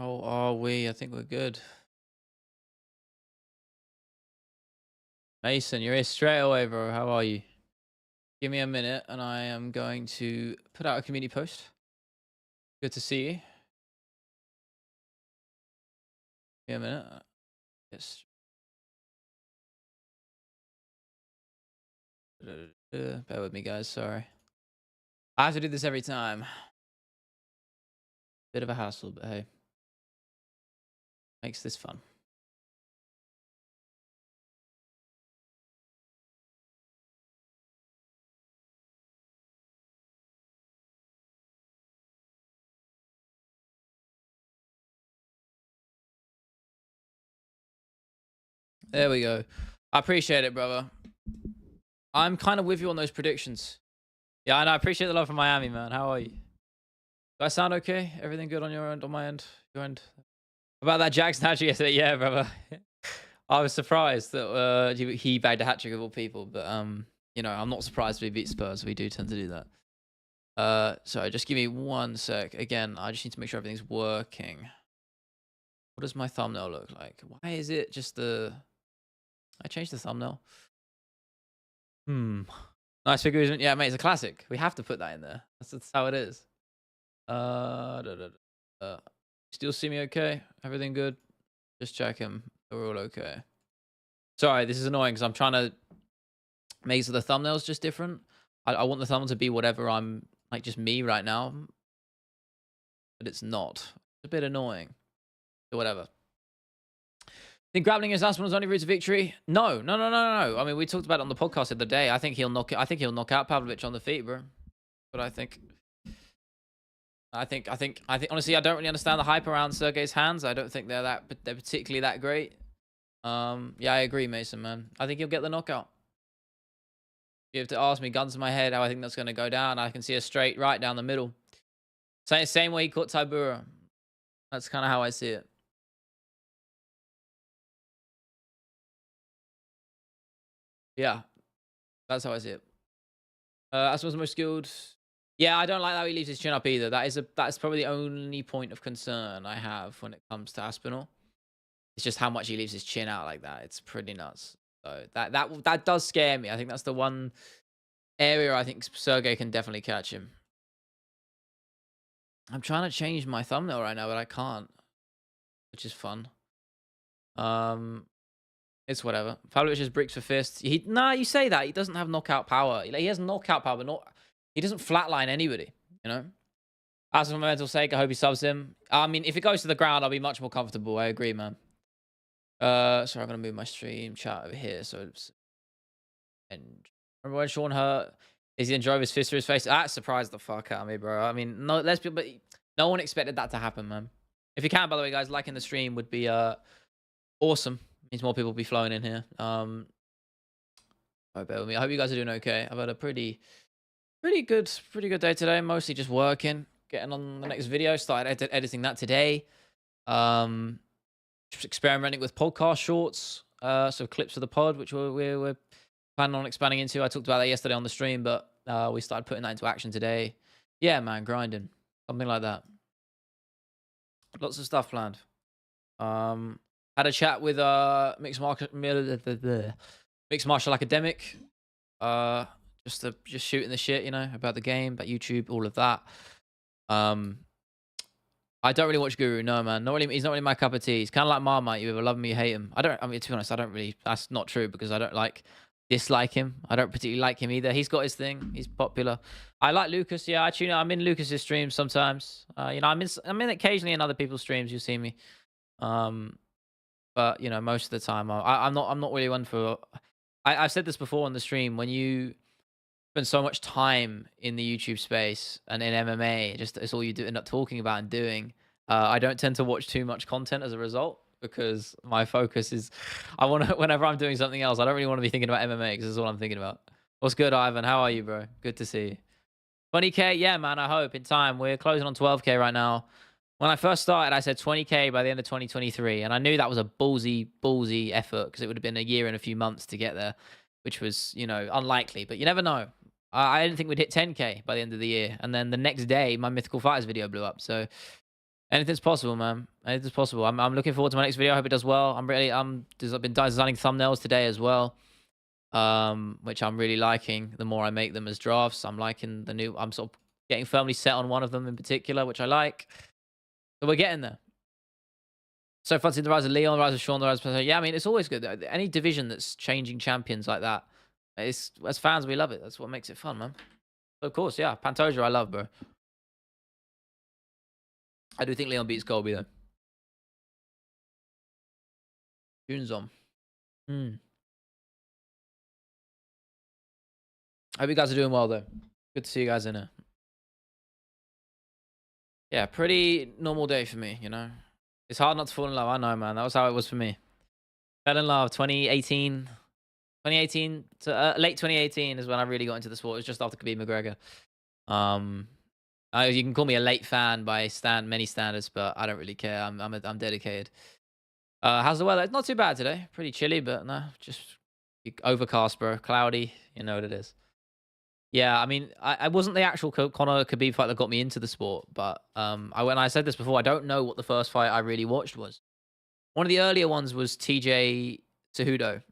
How are we? I think we're good. Mason, you're here straight away, bro. How are you? Give me a minute and I am going to put out a community post. Good to see you. Give me a minute. Yes. Bear with me, guys. Sorry. I have to do this every time. Bit of a hassle, but hey, makes this fun. There we go. I appreciate it, brother. I'm kind of with you on those predictions. Yeah, I appreciate the love from Miami, man. How are you? Do I sound okay? Everything good on your end, on my end? Your end? About that Jackson hat trick yesterday, yeah, brother. I was surprised that he bagged a hat trick of all people, but you know, I'm not surprised we beat Spurs. We do tend to do that. Sorry, just give me 1 sec. Again, I just need to make sure everything's working. What does my thumbnail look like? Why is it just the? I changed the thumbnail. Nice figure, yeah, mate. It's a classic. We have to put that in there. That's how it is. Still see me okay? Everything good? Just checking. We're all okay. Sorry, this is annoying because I'm trying to make so the thumbnail's just different. I want the thumbnail to be whatever I'm like, just me right now, but it's not. It's a bit annoying. So whatever. Think grappling against Aspinall is only route to victory? No. I mean, we talked about it on the podcast the other day. I think he'll knock it. I think he'll knock out Pavlovich on the feet, bro. But I think honestly, I don't really understand the hype around Sergey's hands. I don't think they're particularly that great. Yeah, I agree, Mason, man. I think he'll get the knockout. You have to ask me, guns to my head, how I think that's going to go down. I can see a straight right down the middle. Same way he caught Tybura. That's kind of how I see it. Yeah, that's how I see it. As was the most skilled. Yeah, I don't like how he leaves his chin up either. That's probably the only point of concern I have when it comes to Aspinall. It's just how much he leaves his chin out like that. It's pretty nuts. So that does scare me. I think that's the one area I think Sergey can definitely catch him. I'm trying to change my thumbnail right now, but I can't, which is fun. It's whatever. Pavlovich has bricks for fists. Nah, you say that. He doesn't have knockout power. He has knockout power, but he doesn't flatline anybody, you know? As for my mental sake, I hope he subs him. I mean, if it goes to the ground, I'll be much more comfortable. I agree, man. Sorry, I'm gonna move my stream chat over here. So, and remember when Sean hurt? Is he then drove his fist through his face? That surprised the fuck out of me, bro. I mean, no, but no one expected that to happen, man. If you can, by the way, guys, liking the stream would be awesome. Means more people will be flowing in here. Bear with me. I hope you guys are doing okay. I've had a pretty good day today. Mostly just working, getting on the next video. Started editing that today. Just experimenting with podcast shorts. So clips of the pod, which we're planning on expanding into. I talked about that yesterday on the stream, but we started putting that into action today. Yeah, man, grinding. Something like that. Lots of stuff planned. Had a chat with Mixed Martial Academic. Just shooting the shit, you know, about the game, about YouTube, all of that. I don't really watch Guru, no, man. He's not really my cup of tea. He's kind of like Marmite. You either love him or you hate him. I mean, to be honest, I don't really. That's not true because I don't dislike him. I don't particularly like him either. He's got his thing. He's popular. I like Lucas. Yeah, I'm in Lucas's streams sometimes. You know, I'm in occasionally in other people's streams. You see me. But you know, most of the time, I'm not really one for. I've said this before on the stream. When you spend so much time in the YouTube space and in MMA, just it's all you do end up talking about and doing. I don't tend to watch too much content as a result because my focus is I want to whenever I'm doing something else, I don't really want to be thinking about MMA because that's all I'm thinking about. What's good, Ivan? How are you, bro? Good to see you. 20K, yeah, man. I hope in time. We're closing on 12K right now. When I first started, I said 20K by the end of 2023, and I knew that was a ballsy effort because it would have been a year and a few months to get there, which was, you know, unlikely. But you never know. I didn't think we'd hit 10K by the end of the year, and then the next day, my Mythical Fighters video blew up. So Anything's possible, man. Anything's possible. I'm looking forward to my next video. I hope it does well. I've been designing thumbnails today as well, which I'm really liking. The more I make them as drafts, I'm liking the new. I'm sort of getting firmly set on one of them in particular, which I like. So we're getting there. So fun seeing the rise of Leon, the rise of Sean, the rise of yeah. I mean, it's always good. Any division that's changing champions like that, it's as fans we love it. That's what makes it fun, man. So of course, yeah. Pantoja, I love, bro. I do think Leon beats Colby though. Tunes on. I hope you guys are doing well though. Good to see you guys in it. Yeah, pretty normal day for me, you know. It's hard not to fall in love. I know, man. That was how it was for me. Fell in love 2018. 2018 to late 2018 is when I really got into the sport. It was just after Khabib McGregor. You can call me a late fan by many standards, but I don't really care. I'm dedicated. How's the weather? It's not too bad today. Pretty chilly, but no, just overcast, bro. Cloudy. You know what it is. Yeah, I mean, I wasn't the actual Conor Khabib fight that got me into the sport, but when I said this before, I don't know what the first fight I really watched was. One of the earlier ones was TJ Cejudo.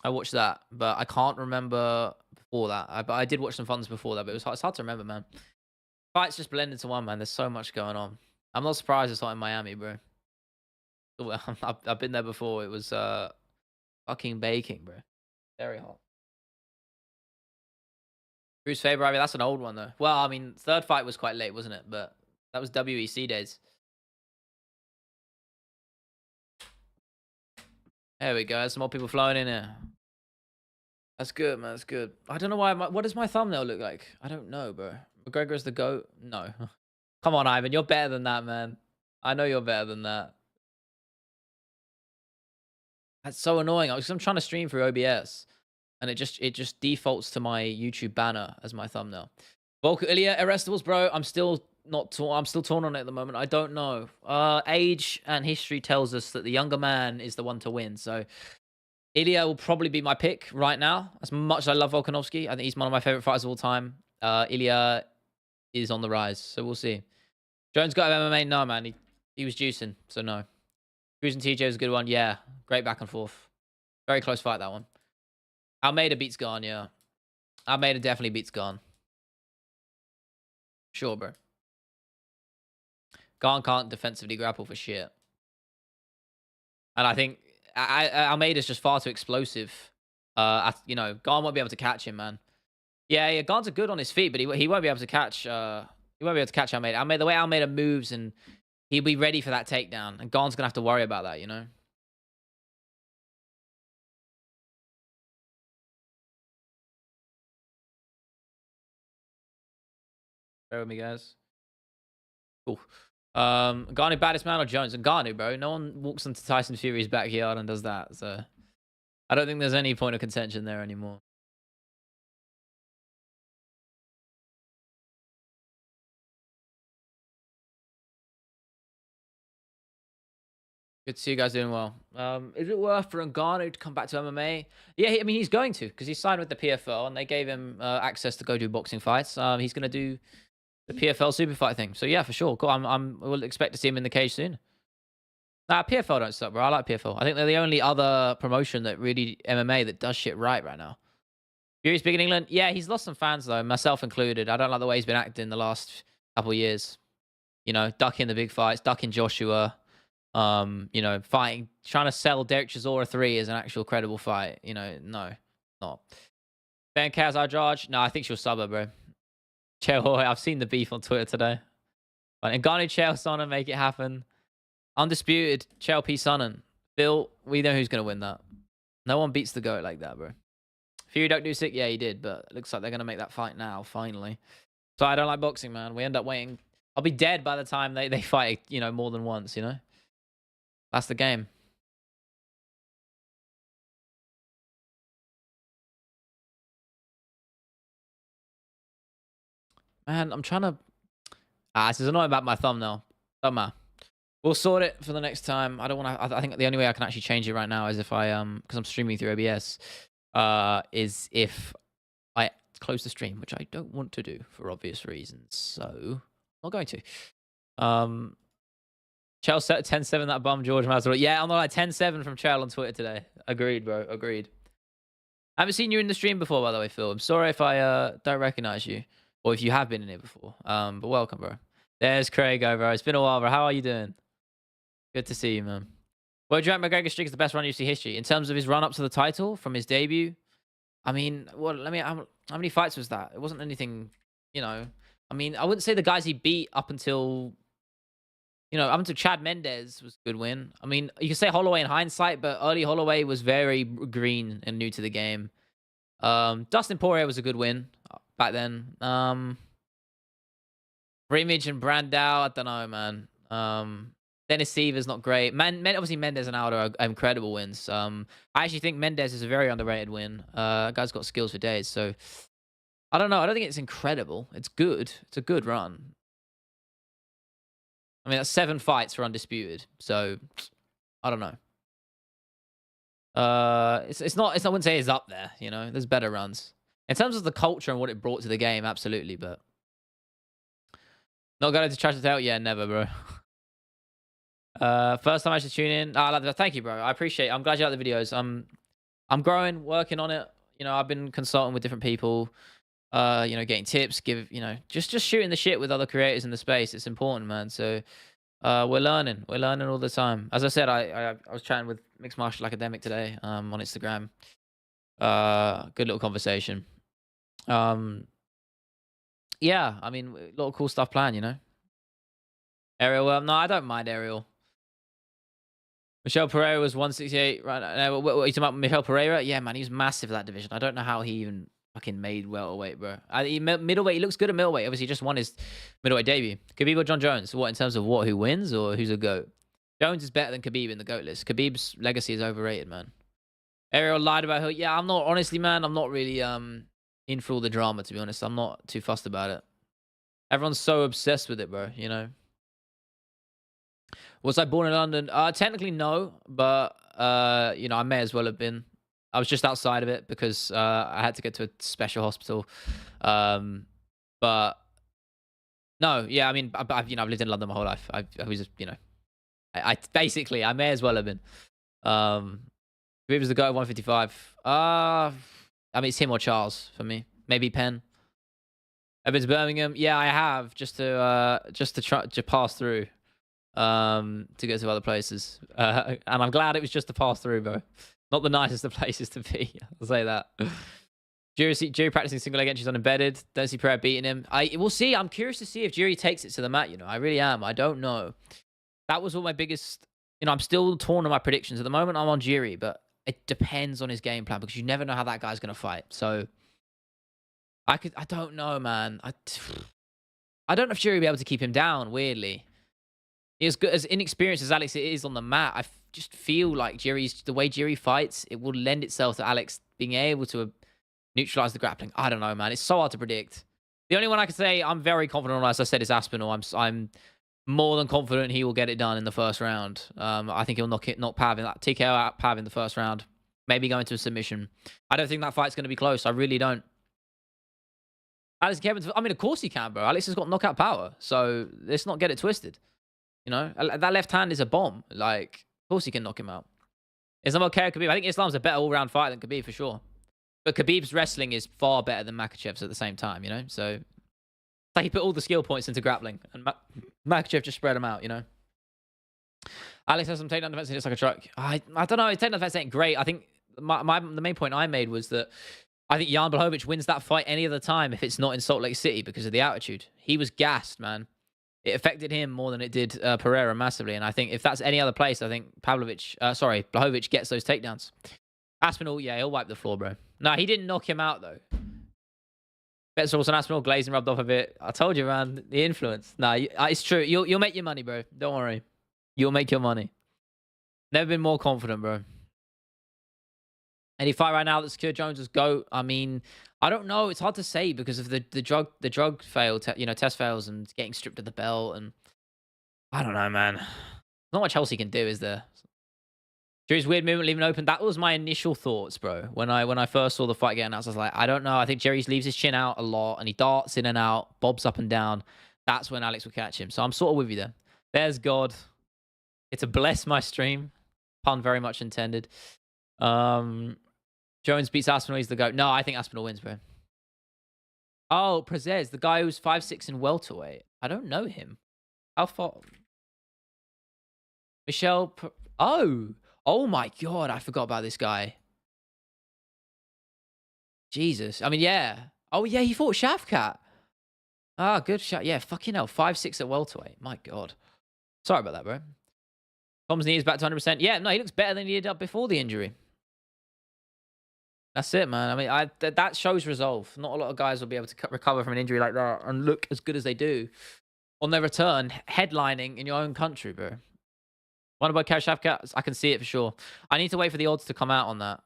I watched that, but I can't remember before that. But I did watch some funds before that, but it's hard to remember, man. Fights just blend into one, man. There's so much going on. I'm not surprised it's not in Miami, bro. I've been there before. It was fucking baking, bro. Very hot. Bruce Faber, I mean, that's an old one, though. Well, I mean, third fight was quite late, wasn't it? But that was WEC days. There we go. There's some more people flowing in here. That's good, man. That's good. I don't know why. What does my thumbnail look like? I don't know, bro. McGregor is the GOAT? No. Come on, Ivan. You're better than that, man. I know you're better than that. That's so annoying. I'm trying to stream through OBS, and it just defaults to my YouTube banner as my thumbnail. Volker Ilya Arrestables, bro. I'm still torn on it at the moment. I don't know. Age and history tells us that the younger man is the one to win. So Ilya will probably be my pick right now. As much as I love Volkanovski, I think he's one of my favorite fighters of all time. Ilya is on the rise, so we'll see. Jones got MMA? No, man. He was juicing, so no. Cruising TJ was a good one. Yeah, great back and forth. Very close fight, that one. Almeida beats Garn, yeah. Almeida definitely beats Garn. Sure, bro. Garn can't defensively grapple for shit. And I think Almeida's just far too explosive. You know, Garn won't be able to catch him, man. Yeah, Garn's good on his feet, but he won't be able to catch. He won't be able to catch Almeida. The way Almeida moves, and he'll be ready for that takedown, and Garn's gonna have to worry about that, you know. Bear with me, guys. Cool. Ngannou baddest man or Jones? Ngannou, bro. No one walks into Tyson Fury's backyard and does that. So I don't think there's any point of contention there anymore. Good to see you guys doing well. Is it worth for Ngannou to come back to MMA? Yeah, I mean, he's going to, because he signed with the PFL and they gave him access to go do boxing fights. He's going to do the PFL super fight thing. So yeah, for sure. Cool. We'll expect to see him in the cage soon. Nah, PFL don't suck, bro. I like PFL. I think they're the only other promotion that really MMA that does shit right now. Fury's big in England. Yeah, he's lost some fans though, myself included. I don't like the way he's been acting the last couple of years. You know, ducking the big fights, ducking Joshua. You know, trying to sell Derek Chisora 3 as an actual credible fight. You know, no, not. Ben Kaz, I judge. No, I think she'll sub her, bro. Chael, I've seen the beef on Twitter today. And Ngannou, Chael Sonnen, make it happen. Undisputed, Chael P. Sonnen. Bill, we know who's going to win that. No one beats the GOAT like that, bro. Fury Duck Dusik, yeah, he did, but it looks like they're going to make that fight now, finally. So I don't like boxing, man. We end up waiting. I'll be dead by the time they fight, you know, more than once, you know? That's the game. Man, I'm trying to... this is annoying about my thumbnail. Don't matter. We'll sort it for the next time. I don't want to... I think the only way I can actually change it right now is if I... Because I'm streaming through OBS. Is if I close the stream, which I don't want to do for obvious reasons. So, I'm not going to. Chell set 10-7 that bum George Masvidal. Yeah, I'm not like 10-7 from Chell on Twitter today. Agreed, bro. Agreed. I haven't seen you in the stream before, by the way, Phil. I'm sorry if I don't recognize you, or if you have been in it before. But welcome, bro. There's Craig, bro. It's been a while, bro. How are you doing? Good to see you, man. Well, do you think McGregor's streak is the best run in UFC history in terms of his run up to the title from his debut? I mean, well, how many fights was that? It wasn't anything, you know. I mean, I wouldn't say the guys he beat up until, up until Chad Mendez was a good win. I mean, you could say Holloway in hindsight, but early Holloway was very green and new to the game. Dustin Poirier was a good win back then. Rimage and Brandao, I don't know, man. Dennis Seaver's not great. Obviously Mendez and Aldo are incredible wins. I actually think Mendez is a very underrated win. Guy's got skills for days. So I don't know. I don't think it's incredible. It's good. It's a good run. I mean, that's 7 fights for undisputed. So I don't know. It's not. I wouldn't say it's up there. There's better runs in terms of the culture and what it brought to the game. Absolutely, but not going to trash the tail. Yeah, never, bro. First time I should tune in. Thank you, bro. I appreciate it. I'm glad you like the videos. I'm growing, working on it. I've been consulting with different people. Getting tips, just shooting the shit with other creators in the space. It's important, man. So we're learning all the time. As I said, I was chatting with Mixed Martial Academic today on Instagram. Good little conversation. Yeah, I mean, a lot of cool stuff planned. Ariel, no, I don't mind Ariel. Michel Pereira was 168 right now. What are you talking about, Michel Pereira? Yeah, man, he was massive for that division. I don't know how he even fucking made welterweight, bro. Middleweight, he looks good at middleweight. Obviously, he just won his middleweight debut. Khabib or John Jones? What, in terms of who wins or who's a GOAT? Jones is better than Khabib in the GOAT list. Khabib's legacy is overrated, man. Ariel lied about who. Yeah, I'm not, honestly, man, I'm not really in for all the drama, to be honest. I'm not too fussed about it. Everyone's so obsessed with it, bro, Was I born in London? Technically, no, but I may as well have been. I was just outside of it because I had to get to a special hospital. But no, yeah, I mean, I've lived in London my whole life. I was just, I basically I may as well have been. If it was the guy at 155, I mean, it's him or Charles for me. Maybe Penn. I've been to Birmingham. Yeah, I have just to try to pass through. To go to other places. And I'm glad it was just to pass through, bro. Not the nicest of places to be. I'll say that. Jury practicing single leg entries on embedded. Don't see Pereira beating him. We'll see. I'm curious to see if Jury takes it to the mat, I really am. I don't know. That was all my biggest... I'm still torn on my predictions. At the moment, I'm on Jury, but it depends on his game plan because you never know how that guy's going to fight. So, I don't know, man. I don't know if Jury will be able to keep him down, weirdly. As good as inexperienced as Alex is on the mat, I just feel like the way Jerry fights, it will lend itself to Alex being able to neutralize the grappling. I don't know, man. It's so hard to predict. The only one I can say I'm very confident on, as I said, is Aspinall. I'm more than confident he will get it done in the first round. I think he'll knock Pav in that TKO out Pav in the first round. Maybe go into a submission. I don't think that fight's going to be close. I really don't. Alex Kevin, I mean, of course he can, bro. Alex has got knockout power, so let's not get it twisted. That left hand is a bomb. Like, of course he can knock him out. Islam okay Khabib? I think Islam's a better all-round fighter than Khabib for sure. But Khabib's wrestling is far better than Makhachev's at the same time, So, it's like he put all the skill points into grappling. And Makhachev just spread them out, Alex has some takedown defense and it's like a truck. I don't know. His takedown defense ain't great. I think the main point I made was that I think Jan Blachowicz wins that fight any other time if it's not in Salt Lake City because of the altitude. He was gassed, man. It affected him more than it did Pereira massively. And I think if that's any other place, I think Blachowicz gets those takedowns. Aspinall, yeah, he'll wipe the floor, bro. No, he didn't knock him out, though. Bet sauce on Aspinall, glazing rubbed off a bit. I told you, man, the influence. No, it's true. You'll make your money, bro. Don't worry. You'll make your money. Never been more confident, bro. Any fight right now that secure Jones' GOAT? I mean, I don't know. It's hard to say because of the drug fail, test fails and getting stripped of the belt. And I don't know, man. Not much else he can do, is there? Drew's weird movement leaving open. That was my initial thoughts, bro. When I first saw the fight getting announced, I was like, I don't know. I think Jerry leaves his chin out a lot and he darts in and out, bobs up and down. That's when Alex will catch him. So I'm sort of with you there. There's God. It's a bless my stream. Pun very much intended. Jones beats Aspinall. He's the GOAT. No, I think Aspinall wins, bro. Oh, Prezez, the guy who's 5'6" in welterweight. I don't know him. How far? Michelle. Oh my God. I forgot about this guy. Jesus. I mean, yeah. Oh, yeah, he fought Shavkat. Ah, good shot. Yeah, fucking hell. 5'6" at welterweight. My God. Sorry about that, bro. Tom's knee is back to 100%. Yeah, no, he looks better than he did up before the injury. That's it, man. I mean, that shows resolve. Not a lot of guys will be able to recover from an injury like that and look as good as they do on their return, headlining in your own country, bro. What about Cash Shavkat? I can see it for sure. I need to wait for the odds to come out on that.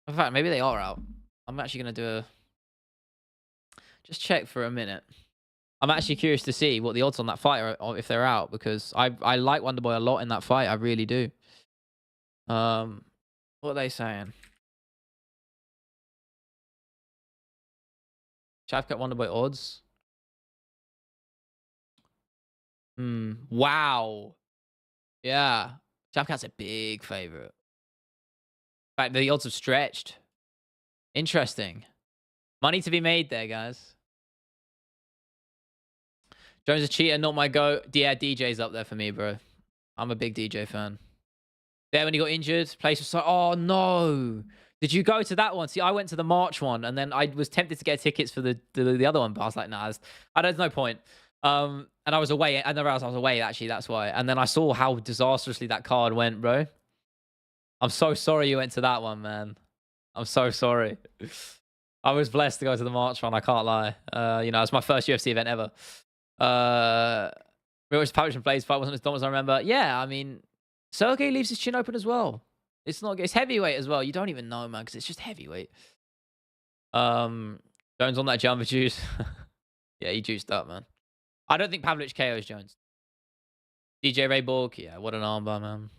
In fact, maybe they are out. I'm actually going to do a... Just check for a minute. I'm actually curious to see what the odds on that fight are, or if they're out, because I like Wonderboy a lot in that fight. I really do. What are they saying? Shavkat Wonderboy odds. Wow. Yeah. Shavkat's a big favorite. In fact, the odds have stretched. Interesting. Money to be made there, guys. Jones a cheater, not my go. Yeah, DJ's up there for me, bro. I'm a big DJ fan. There when he got injured, place was so... Oh, no. Did you go to that one? See, I went to the March one, and then I was tempted to get tickets for the other one, but I was like, nah, there's no point. And I was away. I never realized I was away, actually. That's why. And then I saw how disastrously that card went, bro. I'm so sorry you went to that one, man. I'm so sorry. I was blessed to go to the March one. I can't lie. You know, it's my first UFC event ever. Which Publish and Plays fight wasn't as dumb as I remember. Yeah, I mean, Sergey leaves his chin open as well. It's heavyweight as well. You don't even know, man, because it's just heavyweight. Jones on that jumper juice. Yeah, he juiced up, man. I don't think Pavlovich KOs Jones. DJ Ray Borg, yeah, what an armbar, man.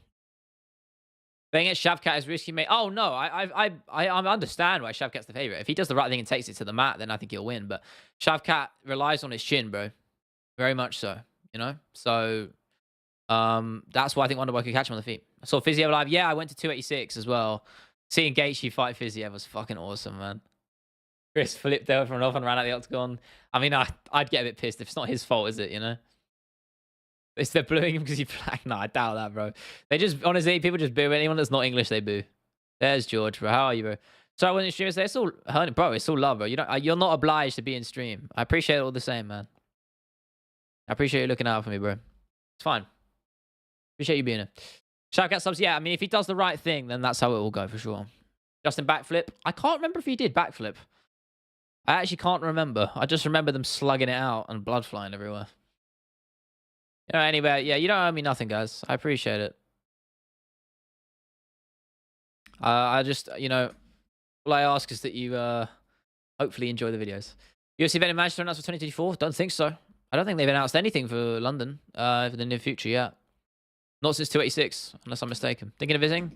Being at Shavkat is risky, mate. Oh no, I understand why Shavkat's the favorite. If he does the right thing and takes it to the mat, then I think he'll win. But Shavkat relies on his chin, bro. Very much so. You know? So that's why I think Wonderboy could catch him on the feet. I saw Fiziev live. Yeah, I went to 286 as well. Seeing Gaethje fight Fiziev was fucking awesome, man. Chris flipped over and off and ran out the octagon. I mean, I'd get a bit pissed if it's not his fault, is it? You know? It's they're booing him because he black. No, I doubt that, bro. They just honestly, people just boo anyone that's not English. They boo. There's George, bro. How are you, bro? So I went in stream yesterday. It's all, bro. It's all love, bro. You're not obliged to be in stream. I appreciate it all the same, man. I appreciate you looking out for me, bro. It's fine. Appreciate you being here. Shavkat subs. Yeah, I mean, if he does the right thing, then that's how it will go for sure. Justin backflip. I can't remember if he did backflip. I actually can't remember. I just remember them slugging it out and blood flying everywhere. You know, anyway, yeah, you don't owe me nothing, guys. I appreciate it. I just, you know, all I ask is that you hopefully enjoy the videos. UFC event in Manchester announced for 2024? Don't think so. I don't think they've announced anything for London for the near future yet. Not since 286, unless I'm mistaken. Thinking of visiting?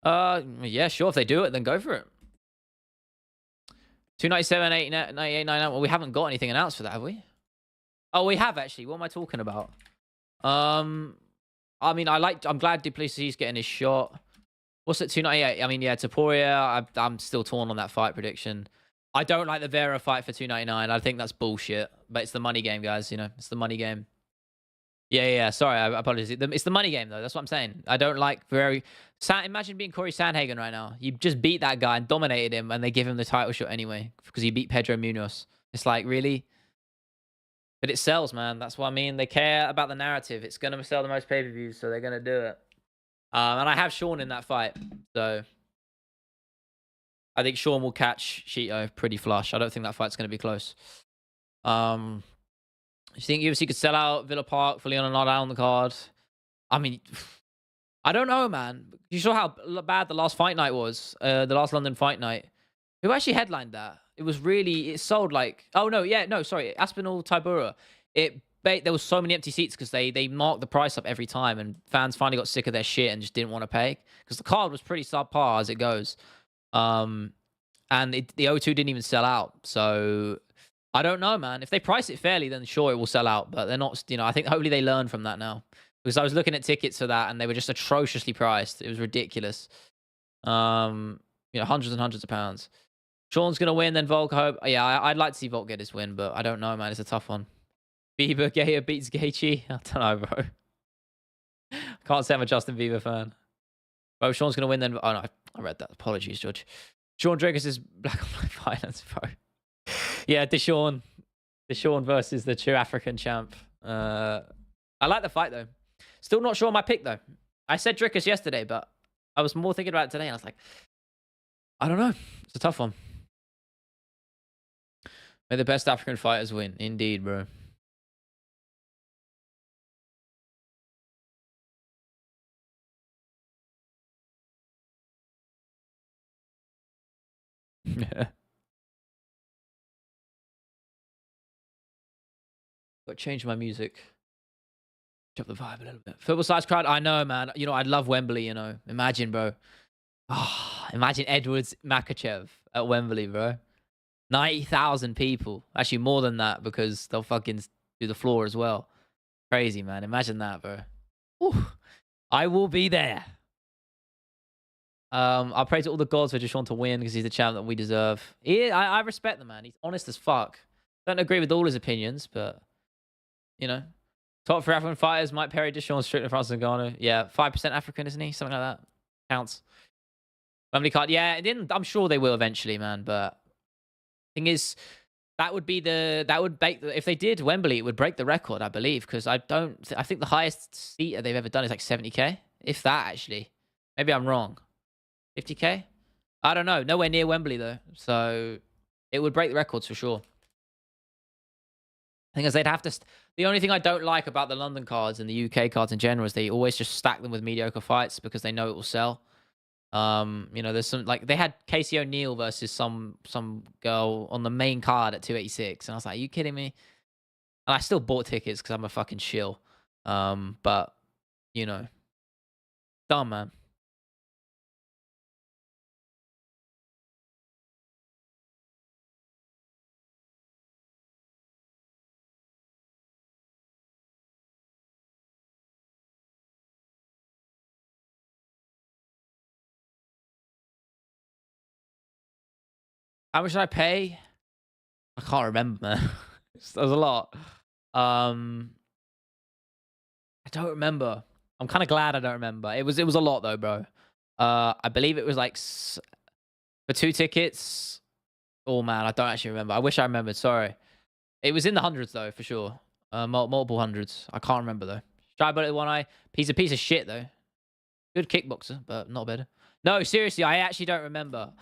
Yeah, sure. If they do it, then go for it. 297, 898, 99. Well, we haven't got anything announced for that, have we? Oh, we have actually. What am I talking about? I mean, I'm glad Duplessis getting his shot. What's it, 298? I mean, yeah, Taporia, I'm still torn on that fight prediction. I don't like the Vera fight for 299. I think that's bullshit. But it's the money game, guys. You know, it's the money game. Yeah. Sorry, I apologize. It's the money game, though. That's what I'm saying. I don't like imagine being Corey Sandhagen right now. You just beat that guy and dominated him, and they give him the title shot anyway because he beat Pedro Munoz. It's like, really? But it sells, man. That's what I mean. They care about the narrative. It's going to sell the most pay-per-views, so they're going to do it. And I have Sean in that fight, so I think Sean will catch Cheeto pretty flush. I don't think that fight's going to be close. You think UFC could sell out Villa Park for Leon not out on the card? I mean, I don't know, man. You saw how bad the last fight night was, the last London fight night. Who actually headlined that? It sold like... Oh, no, yeah, no, sorry. Aspinall, Tybura. There was so many empty seats because they marked the price up every time, and fans finally got sick of their shit and just didn't want to pay. Because the card was pretty subpar as it goes. And the O2 didn't even sell out. So... I don't know, man. If they price it fairly, then sure, it will sell out. But they're not, you know, I think hopefully they learn from that now. Because I was looking at tickets for that, and they were just atrociously priced. It was ridiculous. Hundreds and hundreds of pounds. Sean's gonna win, then Volk hope. Yeah, I'd like to see Volk get his win, but I don't know, man. It's a tough one. Bieber Gayer beats Gaethje. I don't know, bro. Can't say I'm a Justin Bieber fan. Bro, Sean's gonna win then. Oh no, I read that. Apologies, Judge. Sean Drickus is black on black violence, bro. Yeah, Deshaun versus the true African champ. I like the fight though. Still not sure on my pick though. I said Drickus yesterday, but I was more thinking about it today, and I was like, I don't know. It's a tough one. May the best African fighters win. Indeed, bro. Yeah. Got to change my music. Drop the vibe a little bit. Football size crowd. I know, man. You know, I'd love Wembley, you know. Imagine, bro. Oh, imagine Edwards Makachev at Wembley, bro. 90,000 people. Actually, more than that because they'll fucking do the floor as well. Crazy, man. Imagine that, bro. Whew. I will be there. I'll pray to all the gods for Deshaun to win because he's the champ that we deserve. I respect the man. He's honest as fuck. Don't agree with all his opinions, but, you know. Top 3 African fighters, Mike Perry, Deshaun, Strickland, Francis Ngannou. Yeah, 5% African, isn't he? Something like that. Counts. Wembley card. Yeah, I'm sure they will eventually, man. But thing is, that would break if they did Wembley, it would break the record, I believe, because I think the highest seater they've ever done is like 70k, if that actually. Maybe I'm wrong. 50k? I don't know. Nowhere near Wembley though, so it would break the records for sure. Thing is, they'd have to. The only thing I don't like about the London cards and the UK cards in general is they always just stack them with mediocre fights because they know it will sell. You know, there's some like they had Casey O'Neill versus some girl on the main card at 286, and I was like, "Are you kidding me?" And I still bought tickets because I'm a fucking shill. But you know, dumb, man. How much did I pay? I can't remember, man. That was a lot. I don't remember. I'm kind of glad I don't remember. It was a lot though, bro. I believe it was like for 2 tickets. Oh man, I don't actually remember. I wish I remembered. Sorry. It was in the hundreds though, for sure. Multiple hundreds. I can't remember though. Shy bullet one eye. He's a piece of shit though. Good kickboxer, but not better. No, seriously, I actually don't remember.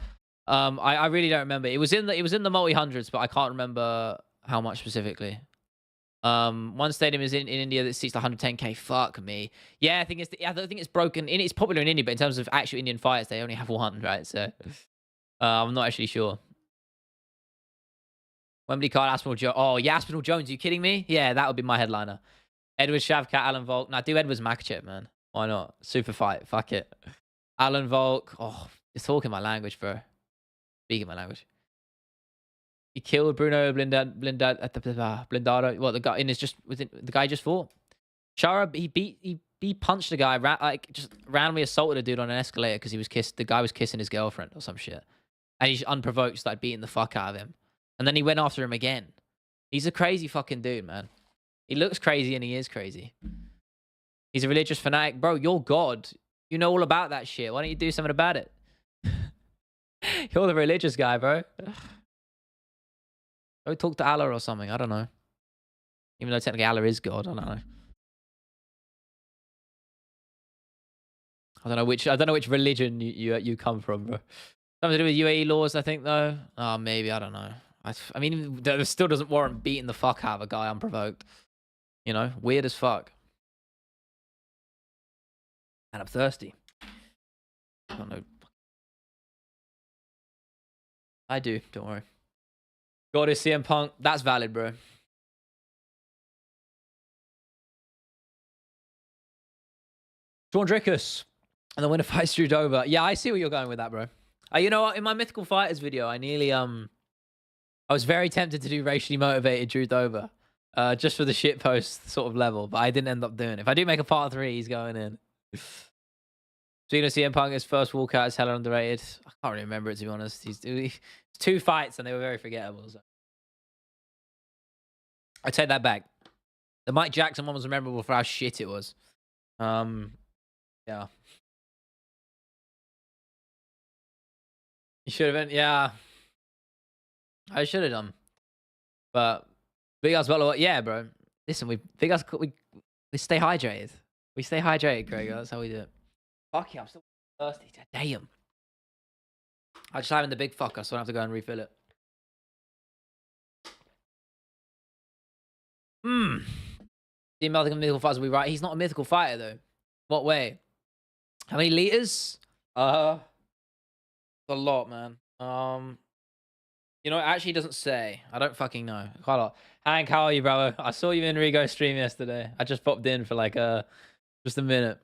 I really don't remember. It was in the multi hundreds, but I can't remember how much specifically. One stadium is in India that seats 110k. Fuck me. Yeah, I think it's broken. It's popular in India, but in terms of actual Indian fighters, they only have one, right? So, I'm not actually sure. Wembley card, Aspinall Jones. Oh, yeah, Aspinall Jones. Are you kidding me? Yeah, that would be my headliner. Edwards Shavkat, Alan Volk. Nah, do Edwards Makachev, man. Why not? Super fight. Fuck it. Alan Volk. Oh, you're talking my language, bro. Speaking my language. He killed Bruno Blindado. What the guy in his the guy just fought? Shara, he punched a guy, just randomly assaulted a dude on an escalator because the guy was kissing his girlfriend or some shit. And he just unprovoked started beating the fuck out of him. And then he went after him again. He's a crazy fucking dude, man. He looks crazy and he is crazy. He's a religious fanatic. Bro, you're God. You know all about that shit. Why don't you do something about it? You're the religious guy, bro. Go talk to Allah or something. I don't know. Even though technically Allah is God. I don't know. I don't know which religion you come from, bro. Something to do with UAE laws, I think, though. Oh, maybe. I don't know. I mean, that still doesn't warrant beating the fuck out of a guy unprovoked. You know? Weird as fuck. And I'm thirsty. I don't know. I do. Don't worry. God is CM Punk. That's valid, bro. Sean Drickus. And the winner fights Drew Dover. Yeah, I see where you're going with that, bro. You know what? In my Mythical Fighters video, I nearly, I was very tempted to do racially motivated Drew Dover. just for the shit post sort of level, but I didn't end up doing it. If I do make a part 3, he's going in. So you know, CM Punk, his first walkout is hella underrated. I can't really remember it, to be honest. It's 2 fights and they were very forgettable. So. I take that back. The Mike Jackson one was memorable for how shit it was. Yeah. You should have been, yeah. I should have done. But Big Ass Butler, yeah, bro. Listen, Big Ass, we stay hydrated. We stay hydrated, Gregor. That's how we do it. Fuck yeah, I'm still thirsty. Damn. I just having the big fucker, so I don't have to go and refill it. The mythical fighters will be right. He's not a mythical fighter though. What way? How many liters? A lot, man. You know, it actually doesn't say. I don't fucking know. Quite a lot. Hank, how are you, brother? I saw you in Rigo's stream yesterday. I just popped in for like just a minute.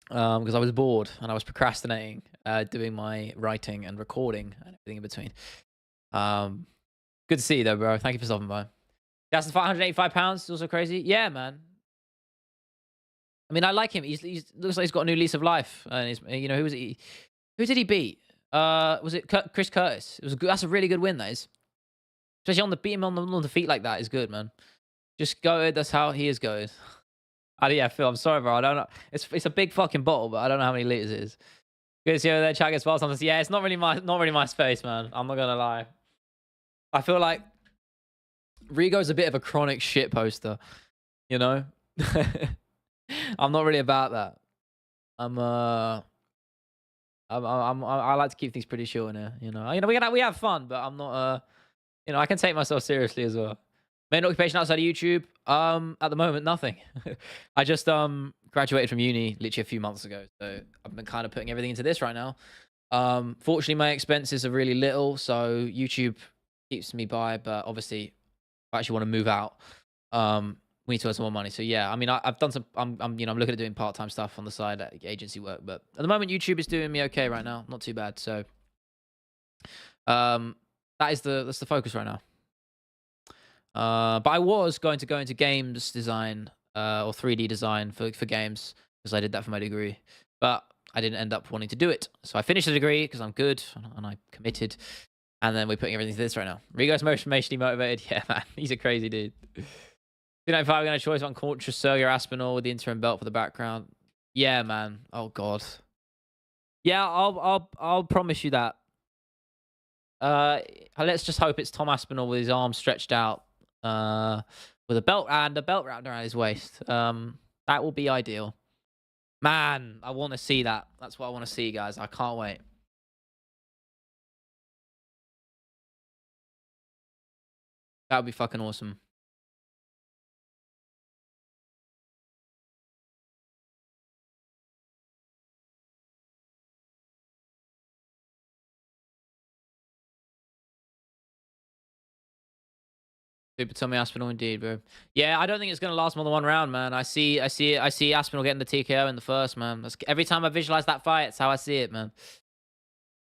Because I was bored and I was procrastinating, doing my writing and recording and everything in between. Good to see you though, bro. Thank you for stopping by. That's the £585. It's also crazy. Yeah, man. I mean, I like him. He's looks like he's got a new lease of life. And he's, you know, who was he? Who did he beat? Was it Chris Curtis? It was that's a really good win. That is, especially on the beat him on the feet like that is good, man. Just go. That's how he is going. Yeah, Phil. I'm sorry, bro. I don't know. It's a big fucking bottle, but I don't know how many liters it is. Good to see you over there. Chat gets well sometimes. Yeah, it's not really my space, man. I'm not gonna lie. I feel like Rigo's a bit of a chronic shit poster, you know. I'm not really about that. I like to keep things pretty short in here, you know. We have fun, but I'm not you know, I can take myself seriously as well. Main occupation outside of YouTube? At the moment, nothing. I just graduated from uni literally a few months ago, so I've been kind of putting everything into this right now. Fortunately, my expenses are really little, so YouTube keeps me by. But obviously, if I actually want to move out, we need to earn some more money. So yeah, I mean, I've done some. I'm looking at doing part-time stuff on the side, like agency work. But at the moment, YouTube is doing me okay right now, not too bad. So, that's the focus right now. But I was going to go into games design or 3D design for games because I did that for my degree, but I didn't end up wanting to do it. So I finished the degree because I'm good and I committed, and then we're putting everything to this right now. Rigo's emotionally motivated. Yeah, man, he's a crazy dude. You know, if I were going to choice on Contra, Sergio Aspinall with the interim belt for the background, yeah, man. Oh god. Yeah, I'll promise you that. Let's just hope it's Tom Aspinall with his arms stretched out. With a belt and a belt wrapped around his waist. That will be ideal. Man, I want to see that. That's what I want to see, guys. I can't wait. That would be fucking awesome. Super Tommy Aspinall indeed, bro. Yeah, I don't think it's gonna last more than one round, man. I see Aspinall getting the TKO in the first, man. Every time I visualize that fight, it's how I see it, man.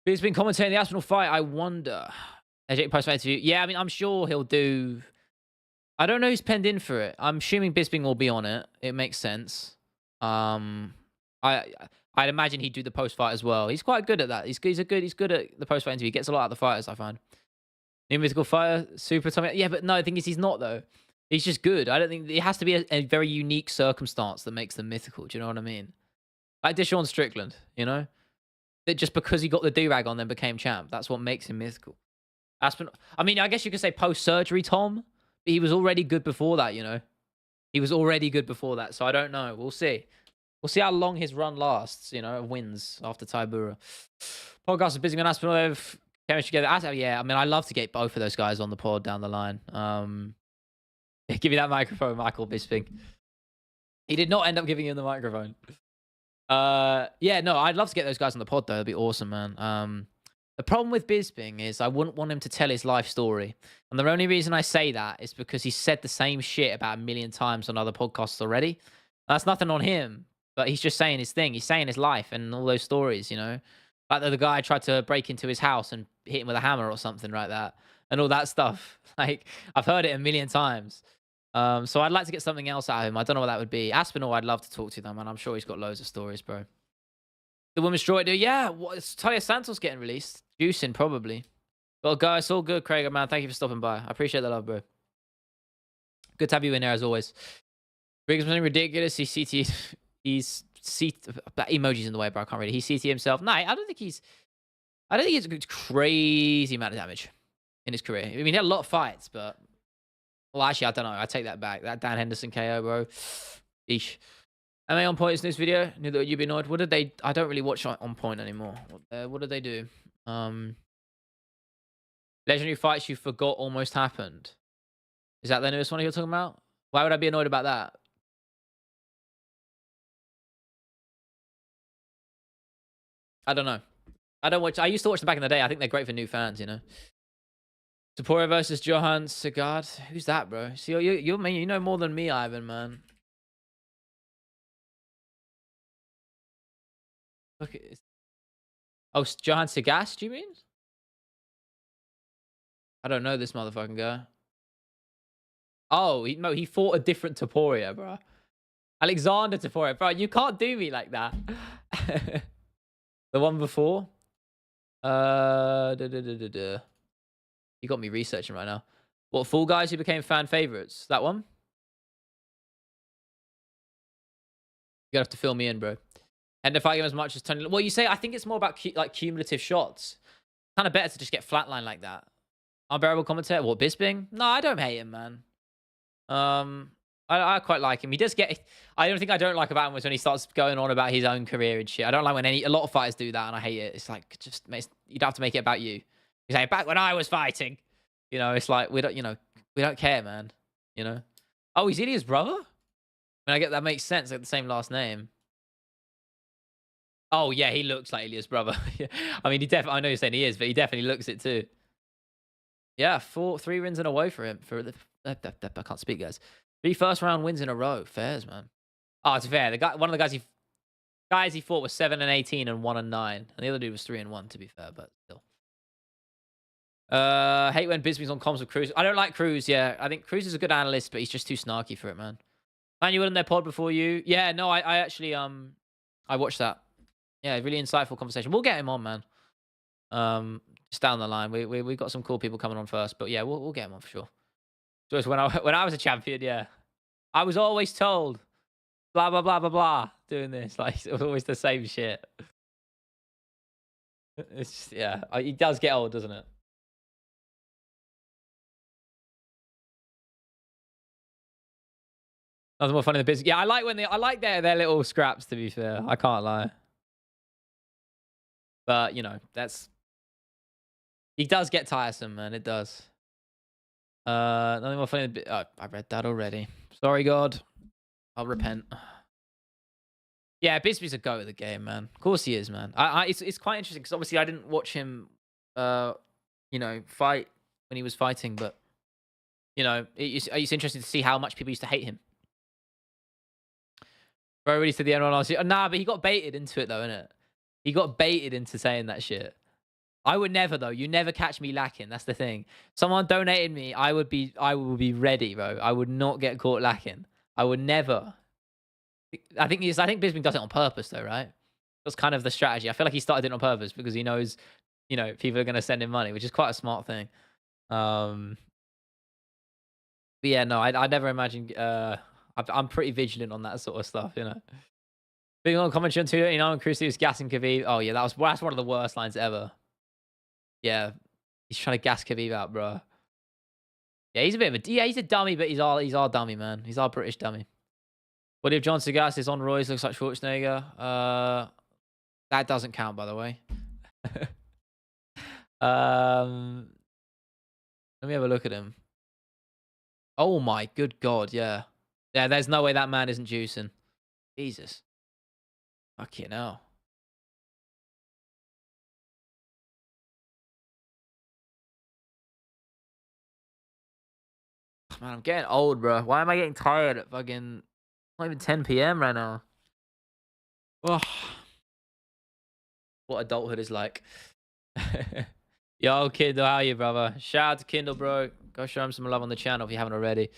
He's been commentating the Aspinall fight. I wonder. AJ post interview. Yeah, I mean, I'm sure he'll do. I don't know who's penned in for it. I'm assuming Bisping will be on it. It makes sense. I'd imagine he'd do the post fight as well. He's quite good at that. He's good at the post fight interview. He gets a lot out of the fighters, I find. New mythical fighter, Super Tommy. Yeah, but no, the thing is, he's not though. He's just good. I don't think it has to be a very unique circumstance that makes them mythical. Do you know what I mean? Like Deshaun Strickland, you know, that just because he got the do-rag on, then became champ. That's what makes him mythical. I mean, I guess you could say post-surgery Tom, but he was already good before that. You know, he was already good before that. So I don't know. We'll see. We'll see how long his run lasts. You know, wins after Taibura. Podcast is busy on Aspinall. Chemistry together. Yeah, I mean, I love to get both of those guys on the pod down the line. Give me that microphone, Michael Bisping. He did not end up giving you the microphone. Yeah, no, I'd love to get those guys on the pod though. That'd be awesome, man. The problem with Bisping is I wouldn't want him to tell his life story, and the only reason I say that is because he's said the same shit about a million times on other podcasts already. That's nothing on him, but he's just saying his thing. He's saying his life and all those stories, you know. Like the guy tried to break into his house and hit him with a hammer or something like that. And all that stuff. Like, I've heard it a million times. So I'd like to get something else out of him. I don't know what that would be. Aspinall, I'd love to talk to them, man. I'm sure he's got loads of stories, bro. The women's draw, dude. Yeah, it's Talia Santos getting released. Juicing, probably. Well, guys, it's all good, Craig, man. Thank you for stopping by. I appreciate the love, bro. Good to have you in there, as always. Briggs something ridiculous. He's CT. He's CT. That emoji's in the way, bro. I can't read it. He's CT himself. No, I don't think he's a crazy amount of damage in his career. I mean, he had a lot of fights, but... Well, actually, I don't know. I take that back. That Dan Henderson KO, bro. Eesh. Am I on point in this video? Knew that you'd be annoyed. What did they... I don't really watch on point anymore. What did they do? Legendary fights you forgot almost happened. Is that the newest one you're talking about? Why would I be annoyed about that? I don't know. I don't watch... I used to watch them back in the day. I think they're great for new fans, you know? Taporia versus Johan Segard. Who's that, bro? See, you know more than me, Ivan, man. Look at this. Oh, Johan Segas, do you mean? I don't know this motherfucking guy. Oh, no, he fought a different Taporia, bro. Alexander Taporia, bro. You can't do me like that. The one before. You got me researching right now. What, Fall Guys who became fan favorites? That one? You have to fill me in, bro. And if I give as much as 10... Well, you say, I think it's more about like cumulative shots. Kind of better to just get flatline like that. Unbearable commentator. What, Bisping? No, I don't hate him, man. I quite like him. He does get... I don't think I don't like about him was when he starts going on about his own career and shit. I don't like when a lot of fighters do that, and I hate it. It's like, just you don't have to make it about you. You say, back when I was fighting. You know, it's like, we don't care, man. You know? Oh, he's Ilya's brother? I mean, I get that makes sense. Like the same last name. Oh, yeah, he looks like Ilya's brother. I mean, I know you're saying he is, but he definitely looks it too. Yeah, 3 wins in a row for him. I can't speak, guys. 3 first round wins in a row. Fairs, man. Oh, it's fair. One of the guys he fought was 7-18 and 1-9, and the other dude was 3-1. To be fair, but still. Hate when Bisbee's on comms with Cruz. I don't like Cruz. Yeah, I think Cruz is a good analyst, but he's just too snarky for it, man. Man, you were in their pod before you. Yeah, no, I actually I watched that. Yeah, really insightful conversation. We'll get him on, man. Just down the line. We got some cool people coming on first, but yeah, we'll get him on for sure. So it's when I was a champion, yeah, I was always told, blah blah blah blah blah, doing this. Like, it was always the same shit. It's just, yeah, it does get old, doesn't it? Nothing more funny than business. Yeah, I like their little scraps. To be fair, I can't lie. But you know, he does get tiresome, man. It does. Nothing more funny than... Oh, I read that already. Sorry, God. I'll repent. Yeah, Bisbee's a go at the game, man. Of course he is, man. It's quite interesting because obviously I didn't watch him, you know, fight when he was fighting, but you know, it's interesting to see how much people used to hate him. Bro, really said the N1 last year. Nah, but he got baited into it though, innit? He got baited into saying that shit. I would never though. You never catch me lacking. That's the thing. Someone donated me. I would be ready, bro. I would not get caught lacking. I would never. I think Bisping does it on purpose though, right? That's kind of the strategy. I feel like he started it on purpose because he knows, you know, people are going to send him money, which is quite a smart thing. But yeah, no, I never imagined. I'm pretty vigilant on that sort of stuff, you know. Being on commentary on Twitter, you know, and Cruci was gassing Khabib. Oh yeah, that's one of the worst lines ever. Yeah, he's trying to gas Khabib out, bro. Yeah, he's a bit of a... Yeah, he's a dummy, but he's our dummy, man. He's our British dummy. What if John Segas is on Royce, looks like Schwarzenegger? That doesn't count, by the way. Let me have a look at him. Oh my good God, yeah. Yeah, there's no way that man isn't juicing. Jesus. Fucking hell. Man, I'm getting old, bro. Why am I getting tired at fucking... Not even 10 p.m. right now. Oh. What adulthood is like. Yo, Kindle, how are you, brother? Shout out to Kindle, bro. Go show him some love on the channel if you haven't already.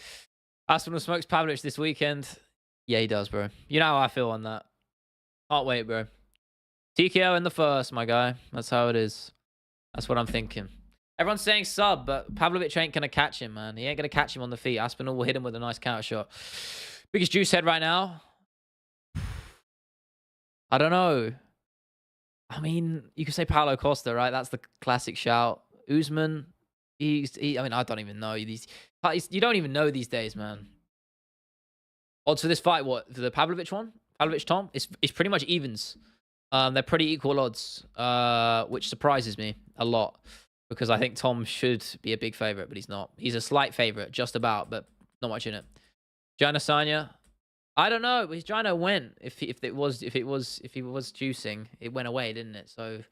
Aspinall smokes Pavlovich this weekend. Yeah, he does, bro. You know how I feel on that. Can't wait, bro. TKO in the first, my guy. That's how it is. That's what I'm thinking. Everyone's saying sub, but Pavlovich ain't going to catch him, man. He ain't going to catch him on the feet. Aspinall will hit him with a nice counter shot. Biggest juice head right now. I don't know. I mean, you could say Paulo Costa, right? That's the classic shout. Usman, I mean, I don't even know. You don't even know these days, man. Odds for this fight, what? For the Pavlovich one? Pavlovich Tom? It's pretty much evens. They're pretty equal odds, which surprises me a lot because I think Tom should be a big favorite, but he's not. He's a slight favorite, just about, but not much in it. Joanna Sanya, I don't know. His Joanna went. If he was juicing, it went away, didn't it? So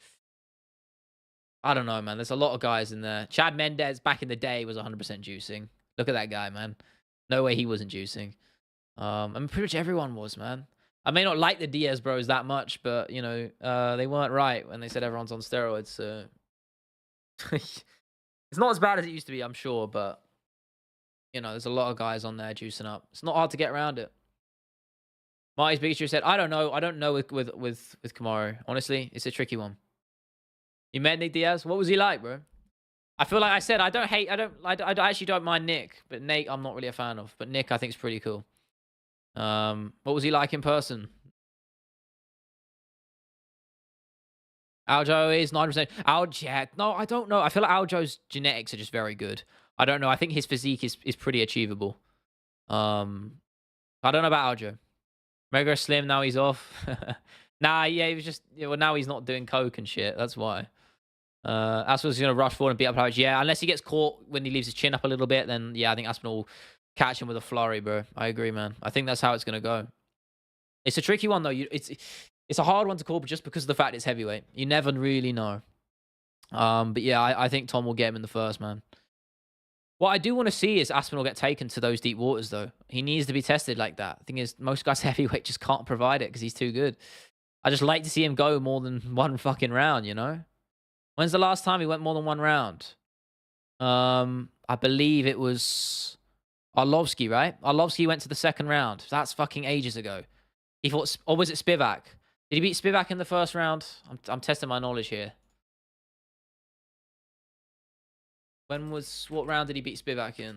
I don't know, man. There's a lot of guys in there. Chad Mendez back in the day was 100% juicing. Look at that guy, man. No way he wasn't juicing. I mean, pretty much everyone was, man. I may not like the Diaz bros that much, but, you know, they weren't right when they said everyone's on steroids. So it's not as bad as it used to be, I'm sure. But, you know, there's a lot of guys on there juicing up. It's not hard to get around it. Marty's biggest juice said, I don't know. I don't know with Kamaru. Honestly, it's a tricky one. You met Nick Diaz? What was he like, bro? I feel like I said, I actually don't mind Nick. But Nate, I'm not really a fan of. But Nick, I think is pretty cool. What was he like in person? Aljo is 9%. Aljo, no, I don't know. I feel like Aljo's genetics are just very good. I don't know. I think his physique is pretty achievable. I don't know about Aljo. Mega Slim, now he's off. Nah, yeah, he was just... Well, now he's not doing coke and shit. That's why. Aspinall's going to rush forward and beat up Pavlovich. Yeah, unless he gets caught when he leaves his chin up a little bit, then yeah, I think Aspinall will catch him with a flurry, bro. I agree, man. I think that's how it's going to go. It's a tricky one, though. It's a hard one to call just because of the fact it's heavyweight. You never really know. But yeah, I think Tom will get him in the first, man. What I do want to see is Aspinall get taken to those deep waters, though. He needs to be tested like that. The thing is, most guys heavyweight just can't provide it because he's too good. I just like to see him go more than one fucking round, you know? When's the last time he went more than one round? I believe it was Arlovsky, right? Arlovsky went to the second round. That's fucking ages ago. He fought, or was it Spivak? Did he beat Spivak in the first round? I'm testing my knowledge here. What round did he beat Spivak in?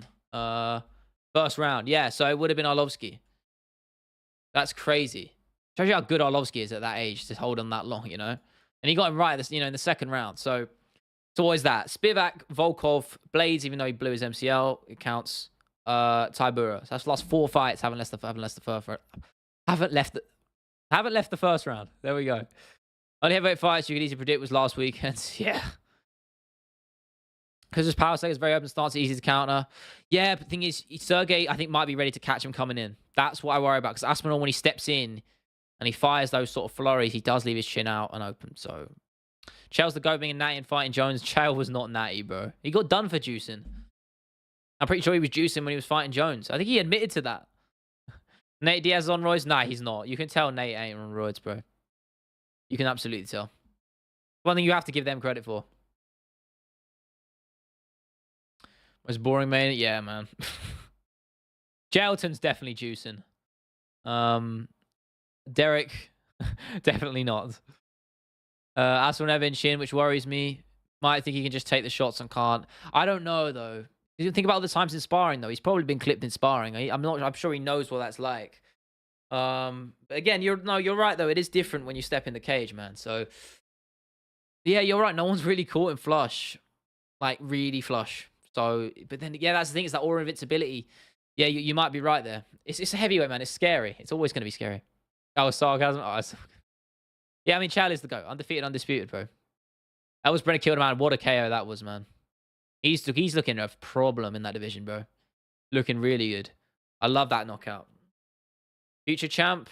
First round. Yeah, so it would have been Arlovsky. That's crazy. Shows you how good Arlovsky is at that age to hold on that long, you know? And he got him right, in the second round. So it's always that. Spivak, Volkov, Blades, even though he blew his MCL, it counts. Tybura. So that's the last 4 fights. Haven't left the first round. There we go. Only heavyweight fights you could easily predict was last weekend. Yeah. Because his power stake is very open stance, easy to counter. Yeah, but the thing is, Sergey, I think, might be ready to catch him coming in. That's what I worry about. Because Aspinall, when he steps in and he fires those sort of flurries, he does leave his chin out and open. So, Chael's the goat being a natty and fighting Jones. Chael was not natty, bro. He got done for juicing. I'm pretty sure he was juicing when he was fighting Jones. I think he admitted to that. Nate Diaz is on roids? Nah, he's not. You can tell Nate ain't on roids, bro. You can absolutely tell. One thing you have to give them credit for. Most boring, man? Yeah, man. Gelton's definitely juicing. Derek, definitely not. Aspinall never in chin, which worries me. Might think he can just take the shots and can't. I don't know, though. You think about all the times in sparring, though. He's probably been clipped in sparring. I'm sure he knows what that's like. But again, you're right, though. It is different when you step in the cage, man. So, yeah, you're right. No one's really caught him flush. Like, really flush. So, but then, yeah, that's the thing. It's that aura of invincibility. Yeah, you might be right there. It's a heavyweight, man. It's scary. It's always going to be scary. Oh, sarcasm. Oh, yeah, I mean, Chad is the GOAT. Undefeated, undisputed, bro. That was Brenner killed, man. What a KO that was, man. He's looking a problem in that division, bro. Looking really good. I love that knockout. Future champ?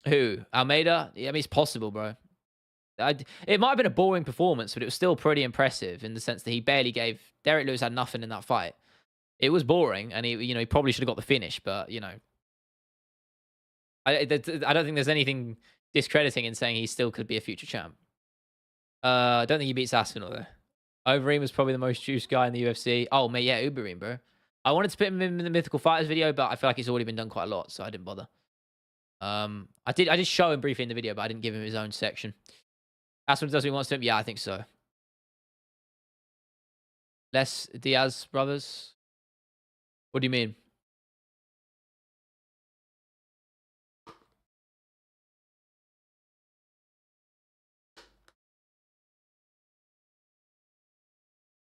Who? Almeida? Yeah, I mean, it's possible, bro. It might have been a boring performance, but it was still pretty impressive in the sense that he barely gave... Derek Lewis had nothing in that fight. It was boring, and he probably should have got the finish, but, I don't think there's anything discrediting in saying he still could be a future champ. I don't think he beats Aspinall, though. Overeem was probably the most juiced guy in the UFC. Oh, mate, yeah, Uberim, bro. I wanted to put him in the Mythical Fighters video, but I feel like it's already been done quite a lot, so I didn't bother. I did show him briefly in the video, but I didn't give him his own section. Aspinall does what he wants to him. Yeah, I think so. Less Diaz brothers. What do you mean?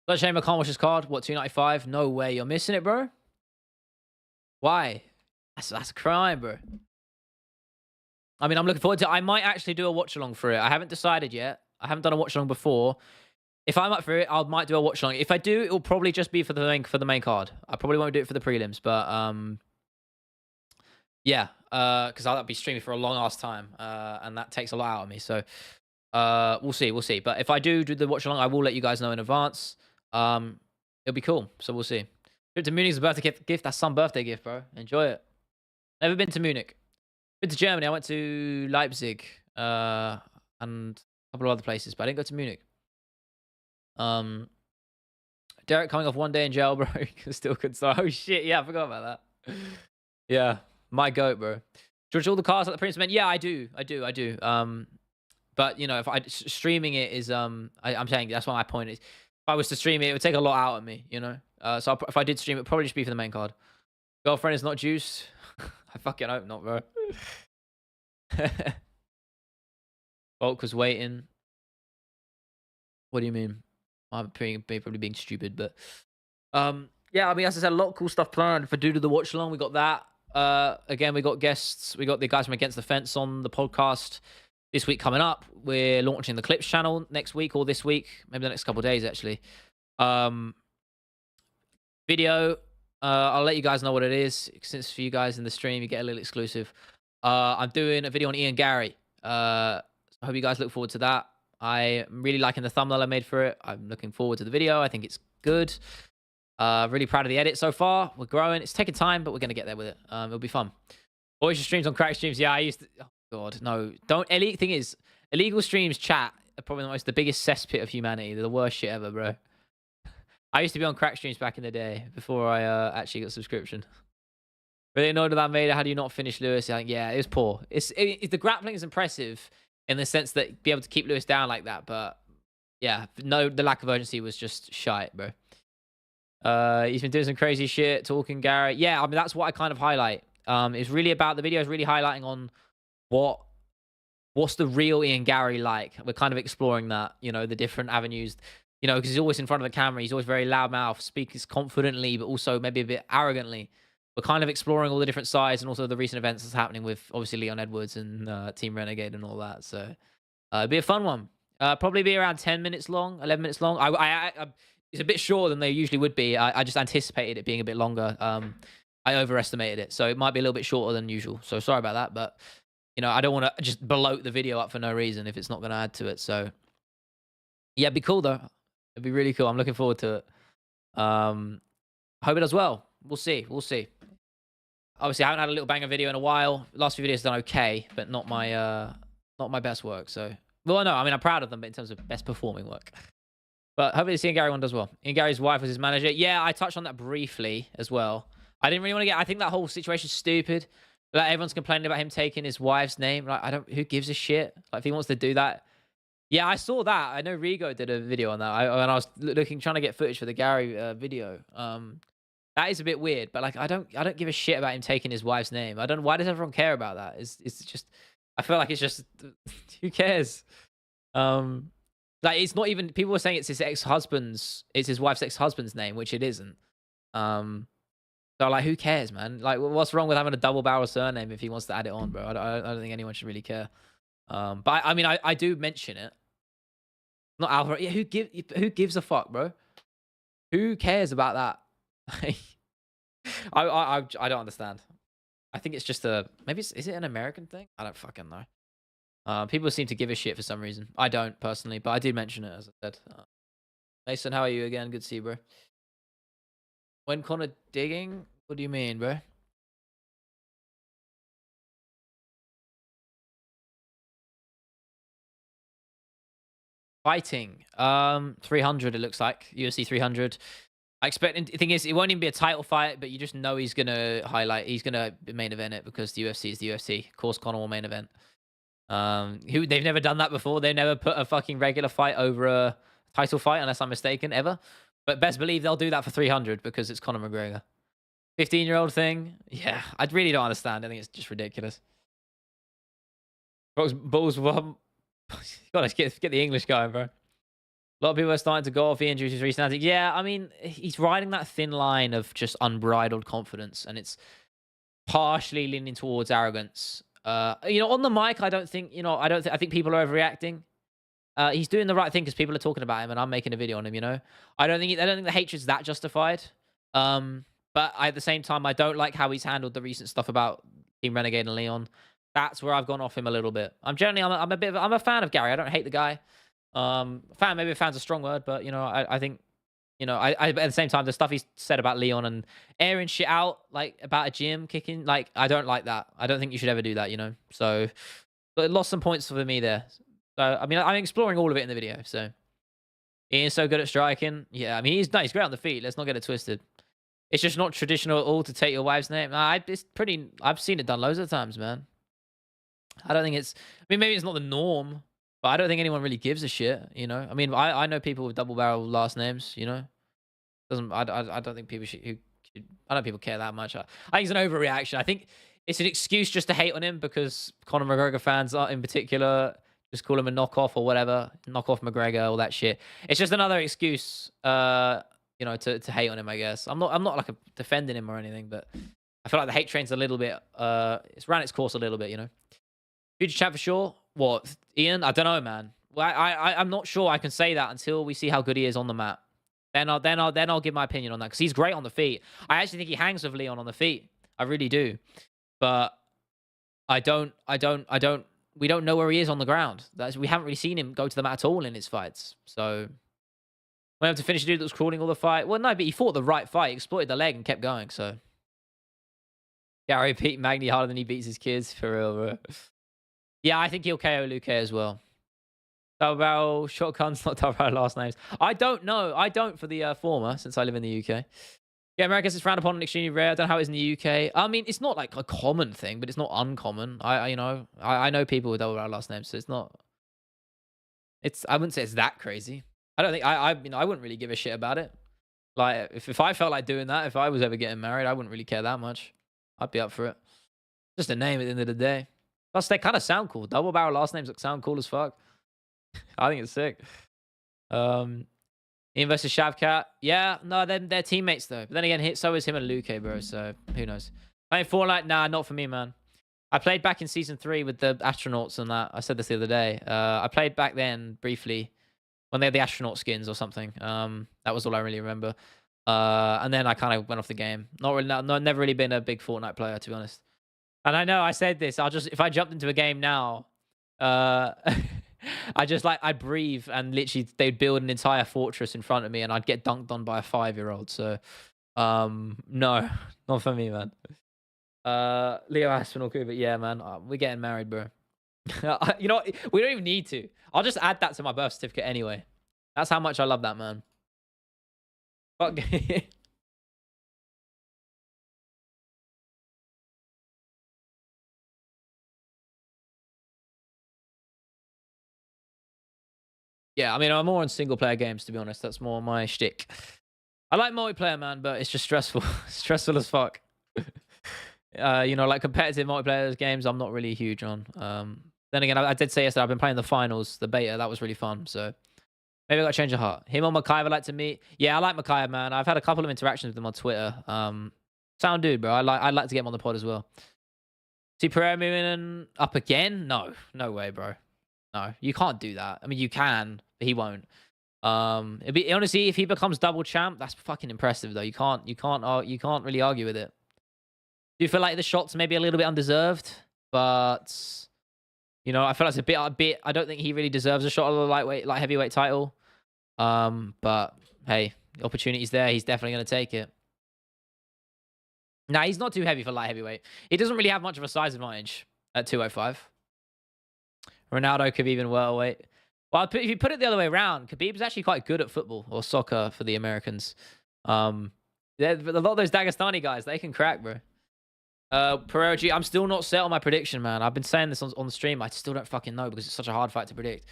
Let's shame I can't watch this card. What, 295? No way. You're missing it, bro. Why? That's a crime, bro. I mean, I'm looking forward to it. I might actually do a watch along for it. I haven't decided yet. I haven't done a watch along before. If I'm up for it, I might do a watch along. If I do, it will probably just be for the main card. I probably won't do it for the prelims, but yeah, because I'll be streaming for a long ass time, and that takes a lot out of me. So we'll see. But if I do the watch along, I will let you guys know in advance. It'll be cool. So we'll see. Trip to Munich's a birthday gift. That's some birthday gift, bro. Enjoy it. Never been to Munich. Been to Germany. I went to Leipzig, and a couple of other places, but I didn't go to Munich. Derek coming off 1 day in jail, bro. Still could start. Oh shit, yeah, I forgot about that. Yeah, my goat, bro. George, all the cars at the Prince meant. Yeah, I do. But you know, if streaming it is, I'm saying that's what my point is. If I was to stream it, it would take a lot out of me, you know. So if I did stream it, it'd probably just be for the main card. Girlfriend is not juice. I fucking hope not, bro. Bulk was waiting. What do you mean? I'm probably being stupid, but yeah, I mean, as I said, a lot of cool stuff planned for Doodle the Watch Along. We got that. Again, we got guests. We got the guys from Against the Fence on the podcast this week coming up. We're launching the Clips channel next week or this week, maybe the next couple of days actually. Video. I'll let you guys know what it is, since for you guys in the stream you get a little exclusive. I'm doing a video on Ian Gary. I hope you guys look forward to that. I'm really liking the thumbnail I made for it. I'm looking forward to the video. I think it's good. Really proud of the edit so far. We're growing. It's taking time, but we're going to get there with it. It'll be fun. Always streams on crack streams. Yeah, I used to... Oh, God, no. Don't... Thing is, illegal streams chat are probably the biggest cesspit of humanity. They're the worst shit ever, bro. I used to be on crack streams back in the day before I actually got a subscription. Really annoyed with that, mate. How do you not finish Lewis? Like, yeah, it was poor. The grappling is impressive in the sense that be able to keep Lewis down like that, but yeah, no, the lack of urgency was just shite, bro. He's been doing some crazy shit, talking Gary. Yeah, I mean, that's what I kind of highlight. It's really about, the video is really highlighting on what's the real Ian Gary like. We're kind of exploring that, you know, the different avenues, you know, because he's always in front of the camera. He's always very loudmouth, speaks confidently, but also maybe a bit arrogantly. We're kind of exploring all the different sides and also the recent events that's happening with obviously Leon Edwards and Team Renegade and all that. So it'll be a fun one. Probably be around 10 minutes long, 11 minutes long. It's a bit shorter than they usually would be. I just anticipated it being a bit longer. I overestimated it. So it might be a little bit shorter than usual. So sorry about that. But, you know, I don't want to just bloat the video up for no reason if it's not going to add to it. So, yeah, it'd be cool, though. It'd be really cool. I'm looking forward to it. Hope it does well. We'll see. Obviously, I haven't had a little banger video in a while. Last few videos done okay, but not my best work. So, well, no, I mean, I'm proud of them, but in terms of best performing work. But hopefully, Ian Gary one does well. Ian Gary's wife was his manager. Yeah, I touched on that briefly as well. I didn't really want to I think that whole situation's stupid. Like, everyone's complaining about him taking his wife's name. Like, who gives a shit? Like, if he wants to do that. Yeah, I saw that. I know Rigo did a video on that. When I was trying to get footage for the Gary video. That is a bit weird, but like I don't give a shit about him taking his wife's name. Why does everyone care about that? It's just, I feel like it's just, who cares? Like, it's not even, people were saying it's his wife's ex-husband's name, which it isn't. So like, who cares, man? Like, what's wrong with having a double barrel surname if he wants to add it on, bro? I don't think anyone should really care. But I mean, I do mention it. Not Alvaro. Yeah, who gives a fuck, bro? Who cares about that? I don't understand. I think it's just maybe is it an American thing? I don't fucking know. People seem to give a shit for some reason. I don't personally, but I did mention it, as I said. Mason, how are you again? Good to see you, bro. When Connor digging? What do you mean, bro? Fighting. 300 it looks like. UFC 300. I expect. The thing is, it won't even be a title fight, but you just know he's gonna he's gonna main event it because the UFC is the UFC. Of course, Conor will main event. They've never done that before. They've never put a fucking regular fight over a title fight, unless I'm mistaken, ever. But best believe they'll do that for 300 because it's Conor McGregor. 15-year-old thing, yeah, I really don't understand. I think it's just ridiculous. Bulls, well, gotta get the English going, bro. A lot of people are starting to go off the injuries. Recent. Yeah, I mean, he's riding that thin line of just unbridled confidence, and it's partially leaning towards arrogance. On the mic, I don't think, I think people are overreacting. He's doing the right thing because people are talking about him, and I'm making a video on him. I don't think the hatred's that justified. But at the same time, I don't like how he's handled the recent stuff about Team Renegade and Leon. That's where I've gone off him a little bit. I'm a fan of Gary. I don't hate the guy. Maybe a fan's a strong word, but I think, at the same time, the stuff he's said about Leon and airing shit out, like about a gym kicking, like, I don't like that. I don't think you should ever do that, So, but it lost some points for me there. So, I mean, I'm exploring all of it in the video. So, Ian's so good at striking. Yeah, I mean, he's great on the feet. Let's not get it twisted. It's just not traditional at all to take your wife's name. It's pretty. I've seen it done loads of times, man. I don't think it's. I mean, maybe it's not the norm, but I don't think anyone really gives a shit. I mean, I know people with double barrel last names. Doesn't. I don't think people should. I don't think people care that much. I think it's an overreaction. I think it's an excuse just to hate on him because Conor McGregor fans are in particular just call him a knockoff or whatever, knockoff McGregor, all that shit. It's just another excuse. To hate on him, I guess. I'm not like defending him or anything, but I feel like the hate train's a little bit, it's ran its course a little bit, Future chat for sure. What, Ian? I don't know, man. Well, I'm not sure I can say that until we see how good he is on the mat. Then I'll give my opinion on that because he's great on the feet. I actually think he hangs with Leon on the feet. I really do, but we don't know where he is on the ground. We haven't really seen him go to the mat at all in his fights, so. We have to finish a dude that was crawling all the fight. Well, no, but he fought the right fight. He exploited the leg and kept going, so. Gary beat Magny harder than he beats his kids, for real, bro. Yeah, I think he'll KO Luke as well. Double barrel, shotguns, not double barrel last names. I don't know. I don't for the former, since I live in the UK. Yeah, Americans is frowned upon and extremely rare. I don't know how it is in the UK. I mean, it's not like a common thing, but it's not uncommon. I know people with double barrel last names, so it's not. I wouldn't say it's that crazy. I don't think I wouldn't really give a shit about it. Like if I felt like doing that, if I was ever getting married, I wouldn't really care that much. I'd be up for it. Just a name at the end of the day. Plus they kind of sound cool. Double barrel last names sound cool as fuck. I think it's sick. Ian versus Shavkat. Yeah, no, they're teammates though. But then again, so is him and Luke, bro. So who knows? Playing Fortnite? Nah, not for me, man. I played back in season 3 with the astronauts and that. I said this the other day. I played back then briefly. When they had the astronaut skins or something. That was all I really remember. And then I kind of went off the game. Never really been a big Fortnite player, to be honest. And I know I said this. If I jumped into a game now, I'd breathe and literally they'd build an entire fortress in front of me and I'd get dunked on by a 5-year-old. So, no, not for me, man. Leo Aspinall, but yeah, man, we're getting married, bro. You know what? We don't even need to. I'll just add that to my birth certificate anyway. That's how much I love that man. Fuck. Yeah, I mean, I'm more on single player games, to be honest. That's more my shtick. I like multiplayer, man, but it's just stressful. Stressful as fuck. Like competitive multiplayer games, I'm not really huge on. Then again, I did say yesterday I've been playing the finals, the beta. That was really fun. So maybe I got to change of heart. Him or Makai would like to meet. Yeah, I like Makai, man. I've had a couple of interactions with him on Twitter. Sound dude, bro. I'd like to get him on the pod as well. See Pereira moving up again? No way, bro. No, you can't do that. I mean, you can, but he won't. It'd be honestly, if he becomes double champ, that's fucking impressive though. You can't really argue with it. Do you feel like the shot's maybe a little bit undeserved? But I feel like it's a bit. I don't think he really deserves a shot of the light heavyweight title. But hey, the opportunity's there. He's definitely going to take it. Nah, he's not too heavy for light heavyweight. He doesn't really have much of a size advantage at 205. Ronaldo, Khabib, and welterweight. Well, if you put it the other way around, Khabib's actually quite good at football or soccer for the Americans. Yeah, but a lot of those Dagestani guys, they can crack, bro. Pereira G, I'm still not set on my prediction, man. I've been saying this on the stream. I still don't fucking know because it's such a hard fight to predict.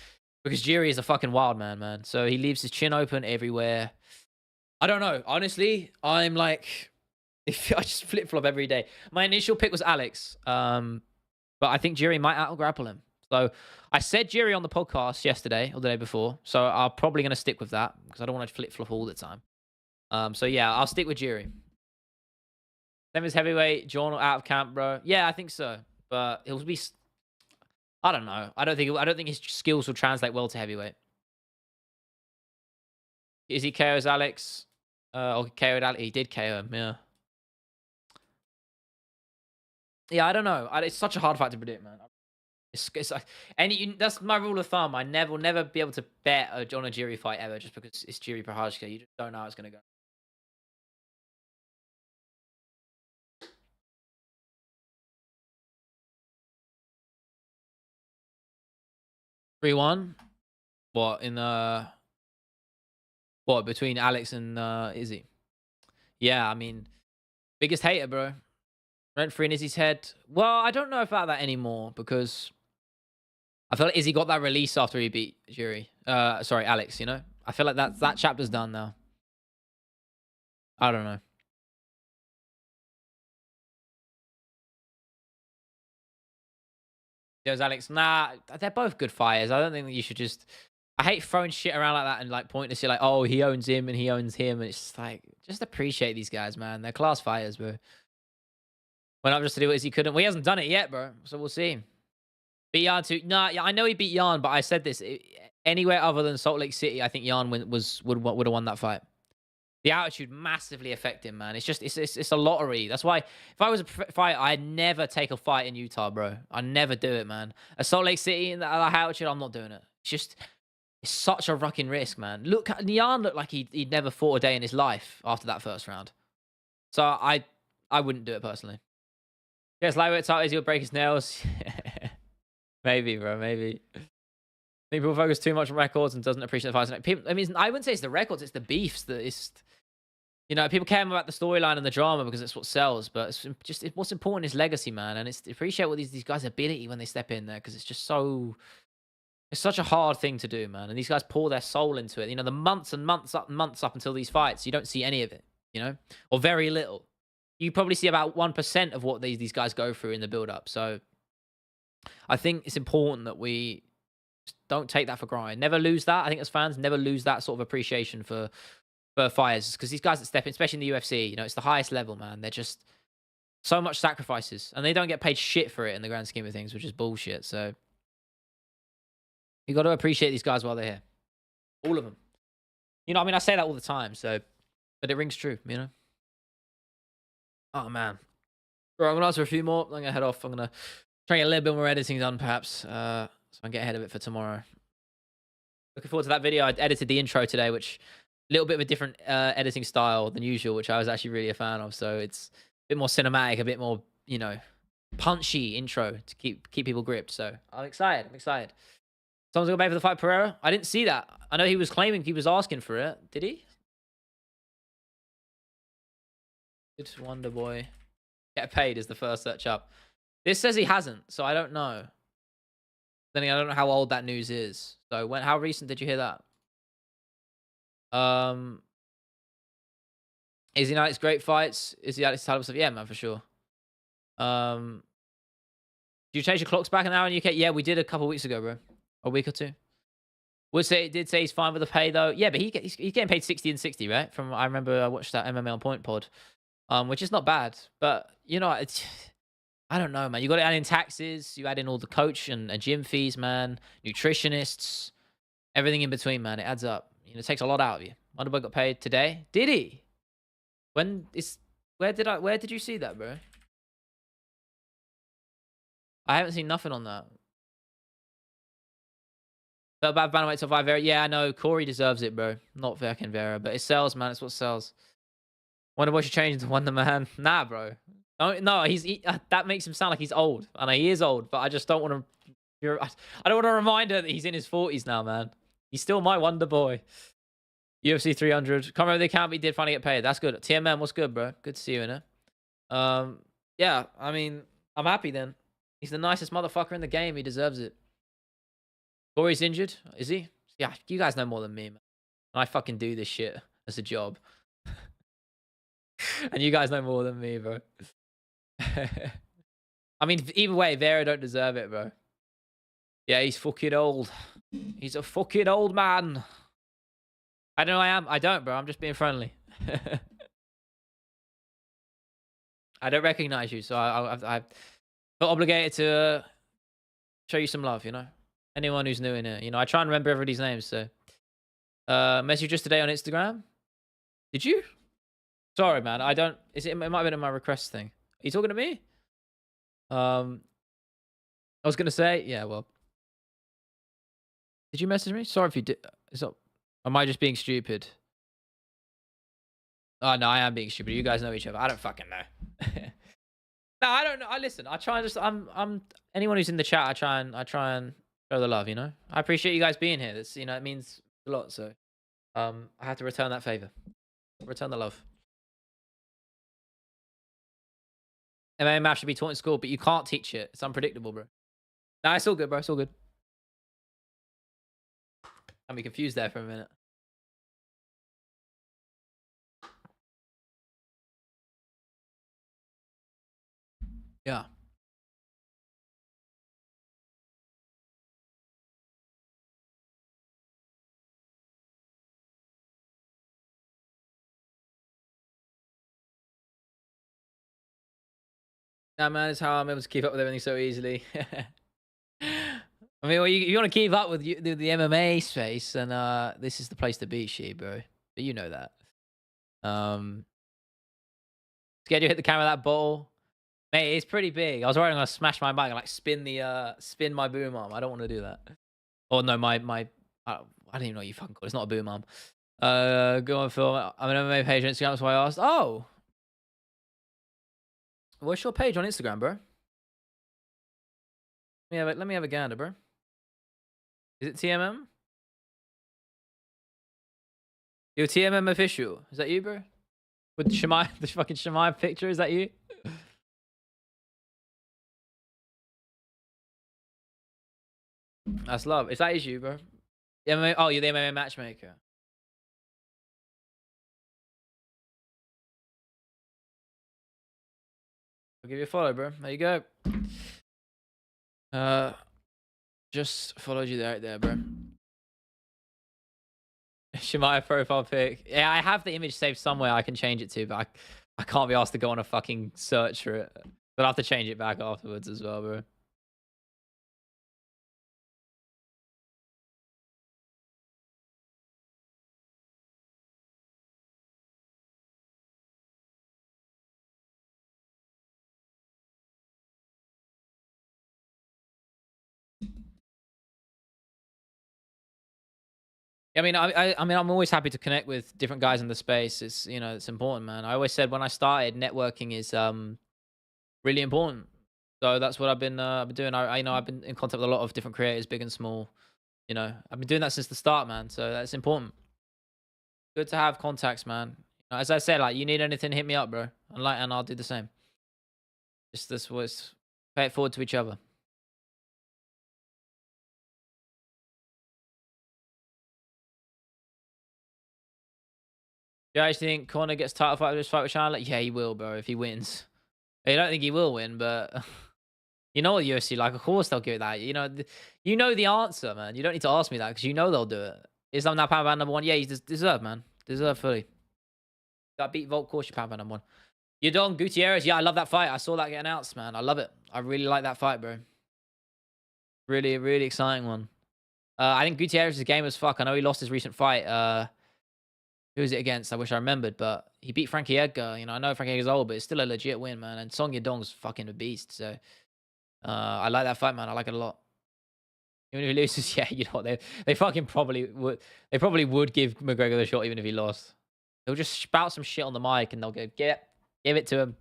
Because Jiri is a fucking wild man. So he leaves his chin open everywhere. I don't know. Honestly, I'm like, if I just flip flop every day. My initial pick was Alex, but I think Jiri might out grapple him. So I said Jiri on the podcast yesterday or the day before. So I'm probably gonna stick with that because I don't want to flip flop all the time. So yeah, I'll stick with Jiri. Same as heavyweight, John out of camp, bro. Yeah, I think so. But he'll be. I don't know. I don't think his skills will translate well to heavyweight. Is he KO's Alex? Or KO'd Alex? He did KO him. Yeah. Yeah, I don't know. It's such a hard fight to predict, man. It's like that's my rule of thumb. I will never be able to bet on a Jiri fight ever just because it's Jiri Prochazka. You just don't know how it's gonna go. 3-1. What in what between Alex and Izzy? Yeah, I mean, biggest hater, bro. Rent free in Izzy's head. Well, I don't know about that anymore because I feel like Izzy got that release after he beat sorry, Alex. You know, I feel like that chapter's done now. I don't know. There's Alex. Nah, they're both good fighters. I don't think that you should just. I hate throwing shit around like that and like pointing to see like, oh, he owns him and he owns him, and it's just like, just appreciate these guys, man. They're class fighters, bro. Went up just to do what he couldn't. Well, he hasn't done it yet, bro. So we'll see. Beat Yarn too. Nah, yeah, I know he beat Yarn, but I said this. Anywhere other than Salt Lake City, I think Yarn would have won that fight. The altitude massively affect him, man. It's just it's a lottery. That's why if I was a fighter, I'd never take a fight in Utah, bro. I'd never do it, man. At Salt Lake City in that altitude, I'm not doing it. It's such a fucking risk, man. Look, Yarn looked like he'd never fought a day in his life after that first round. So I wouldn't do it personally. Yes, lightweight title, he'll break his nails. Maybe, bro. Maybe. I think people focus too much on records and doesn't appreciate the fights. People, I mean, I wouldn't say it's the records; it's the beefs that is. You know, people care about the storyline and the drama because it's what sells. But it's just what's important is legacy, man, and it's appreciate what these guys' ability when they step in there because it's just so. It's such a hard thing to do, man, and these guys pour their soul into it. You know, the months and months up until these fights, you don't see any of it. You know, or very little. You probably see about 1% of what these guys go through in the build-up. So, I think it's important that we don't take that for granted. Never lose that. I think as fans, never lose that sort of appreciation for fighters because these guys that step in, especially in the UFC, you know, it's the highest level, man. They're just so much sacrifices, and they don't get paid shit for it in the grand scheme of things, which is bullshit. So you got to appreciate these guys while they're here, all of them. You know, I mean, I say that all the time, so but it rings true, you know. Oh man, right, I'm gonna answer a few more. I'm gonna head off. I'm gonna try and get a little bit more editing done, perhaps, so I can get ahead of it for tomorrow. Looking forward to that video. I edited the intro today, which a little bit of a different editing style than usual, which I was actually really a fan of. So it's a bit more cinematic, a bit more, you know, punchy intro to keep people gripped. So I'm excited. Someone's gonna pay for the fight, Pereira. I didn't see that. I know he was claiming he was asking for it. Did he? Good Wonder Boy. Get paid is the first search up. This says he hasn't, so I don't know. Then I don't know how old that news is. So how recent did you hear that? Is he Alex great fights? Is he Alex title stuff? Yeah, man, for sure. Do you change your clocks back an hour in the UK? Yeah, we did a couple weeks ago, bro. A week or two. Did say he's fine with the pay though. Yeah, but he's getting paid 60 and 60, right? I remember I watched that MMA on Point pod, which is not bad. But you know, I don't know, man. You got to add in taxes. You add in all the coach and gym fees, man. Nutritionists, everything in between, man. It adds up. You know, it takes a lot out of you. Wonderboy got paid today. Did he? Where did you see that, bro? I haven't seen nothing on that. Felt bad bantamweight to Vera. Yeah, I know. Corey deserves it, bro. Not fucking Vera, but it sells, man. It's what sells. Wonderboy should change into Wonder Man. Nah, bro. No, that makes him sound like he's old. I know he is old, but I just don't want to. I don't want to remind her that he's in his 40s now, man. He's still my Wonder Boy. UFC 300. Can't remember the account, but he did finally get paid. That's good. TMM, what's good, bro? Good to see you in it. Yeah, I mean, I'm happy then. He's the nicest motherfucker in the game. He deserves it. Corey's injured. Is he? Yeah, you guys know more than me, man. I fucking do this shit as a job. And you guys know more than me, bro. I mean, either way, Vera don't deserve it, bro. Yeah, he's fucking old. He's a fucking old man. I know I am. I don't, bro. I'm just being friendly. I don't recognize you, so I feel obligated to show you some love, you know? Anyone who's new in here. You know, I try and remember everybody's names, so. Message just today on Instagram. Did you? Sorry, man. I don't. It might have been in my request thing. Are you talking to me? I was gonna say, yeah. Well, did you message me? Sorry if you did. Am I just being stupid? Oh no, I am being stupid. You guys know each other. I don't fucking know. No, I don't know. I listen. I try and just. I'm. Anyone who's in the chat, I try and show the love. You know. I appreciate you guys being here. That's, you know, it means a lot. So, I have to return that favor. Return the love. MMA math should be taught in school, but you can't teach it. It's unpredictable, bro. Nah, it's all good, bro. It's all good. I'm confused there for a minute. Yeah. Nah, man, it's how I'm able to keep up with everything so easily. I mean, well, you want to keep up with the MMA space, and this is the place to be, bro. But you know that. Scared you hit the camera that ball, mate. It's pretty big. I was worried I'm gonna smash my mic and like spin my boom arm. I don't want to do that. Oh no, my I don't even know what you fucking call it. It's not a boom arm. Go on, Phil. I'm an MMA page on Instagram. That's why I asked. Oh, what's your page on Instagram, bro? Let me have a gander, bro. Is it TMM? Yo, TMM official. Is that you, bro? With Shemai, the fucking Shemai picture. Is that you? That's love. Is that you, bro? The MMA, oh, you're the MMA matchmaker. I'll give you a follow, bro. There you go. Just followed you right there, bro. Shemaya profile pic. Yeah, I have the image saved somewhere I can change it to, but I can't be asked to go on a fucking search for it. But I'll have to change it back afterwards as well, bro. I mean, I mean, I'm always happy to connect with different guys in the space. It's, you know, it's important, man. I always said when I started, networking is really important. So that's what I've been doing. I you know, I've been in contact with a lot of different creators, big and small. You know, I've been doing that since the start, man. So that's important. Good to have contacts, man. As I said, like, you need anything, hit me up, bro. And I'll do the same. Just this was pay it forward to each other. Do you actually think Conor gets title fight this fight with Charlotte? Yeah, he will, bro. If he wins, I don't think he will win, but you know what UFC like. Of course they'll give it that. You know the answer, man. You don't need to ask me that because you know they'll do it. Is that now pound number one? Yeah, he deserve, man. Deserve fully. Got beat Volk, course, you pound number one. Yadong Gutierrez. Yeah, I love that fight. I saw that get announced, man. I love it. I really like that fight, bro. Really, really exciting one. I think Gutierrez's game was fuck. I know he lost his recent fight. Who was it against? I wish I remembered, but he beat Frankie Edgar. You know, I know Frankie Edgar's old, but it's still a legit win, man. And Song Yadong's fucking a beast. So I like that fight, man. I like it a lot. Even if he loses, yeah, you know what, they fucking probably would. They probably would give McGregor the shot even if he lost. They'll just spout some shit on the mic and they'll go, give it to him.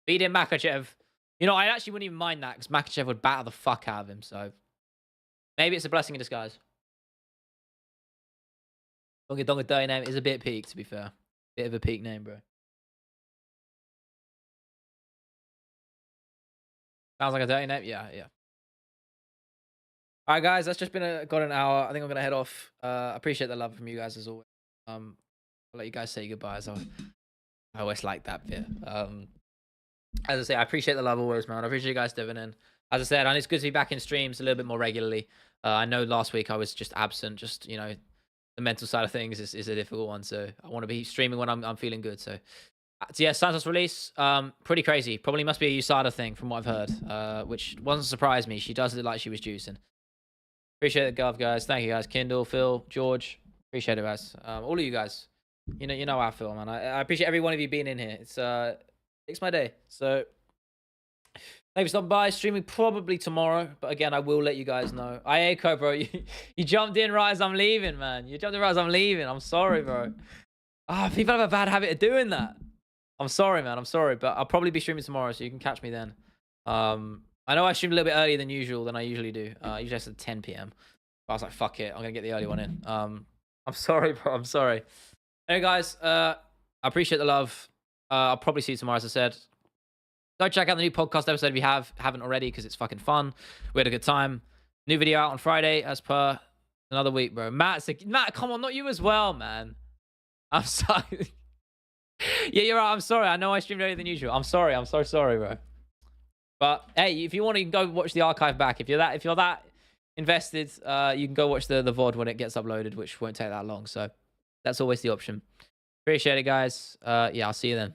Beat him, Makachev. You know, I actually wouldn't even mind that because Makachev would batter the fuck out of him. So maybe it's a blessing in disguise. Donga Donga dirty name is a bit peak, to be fair. Bit of a peak name, bro. Sounds like a dirty name. Yeah, yeah. All right, guys, that's just been got an hour. I think I'm gonna head off. Appreciate the love from you guys as always. I'll let you guys say goodbyes. I always like that bit. As I say, I appreciate the love always, man. I appreciate you guys dipping in. As I said, and it's good to be back in streams a little bit more regularly. I know last week I was just absent. Just the mental side of things is a difficult one. So I want to be streaming when I'm feeling good. So yeah, Santos release, pretty crazy. Probably must be a USADA thing from what I've heard, which wasn't surprise me. She does look like she was juicing. Appreciate the gov, guys. Thank you, guys. Kindle, Phil, George. Appreciate it, guys. All of you guys. You know how I feel, man. I appreciate every one of you being in here. It's makes my day. So thank you for stopping by. Streaming probably tomorrow, but again, I will let you guys know. I echo, bro. You jumped in right as I'm leaving, man. You jumped in right as I'm leaving. I'm sorry, bro. People have a bad habit of doing that. I'm sorry, man. I'm sorry, but I'll probably be streaming tomorrow, so you can catch me then. I know I streamed a little bit earlier than usual than I usually do. Usually I said 10 p.m. But I was like, fuck it. I'm going to get the early one in. I'm sorry, bro. I'm sorry. Anyway, guys, I appreciate the love. I'll probably see you tomorrow, as I said. Go check out the new podcast episode if you haven't already, because it's fucking fun. We had a good time. New video out on Friday, as per another week, bro. Matt, come on, not you as well, man. I'm sorry. Yeah, you're right. I'm sorry. I know I streamed earlier than usual. I'm sorry. I'm so sorry, bro. But hey, if you want to go watch the archive back, if you're that invested, you can go watch the VOD when it gets uploaded, which won't take that long. So that's always the option. Appreciate it, guys. Yeah, I'll see you then.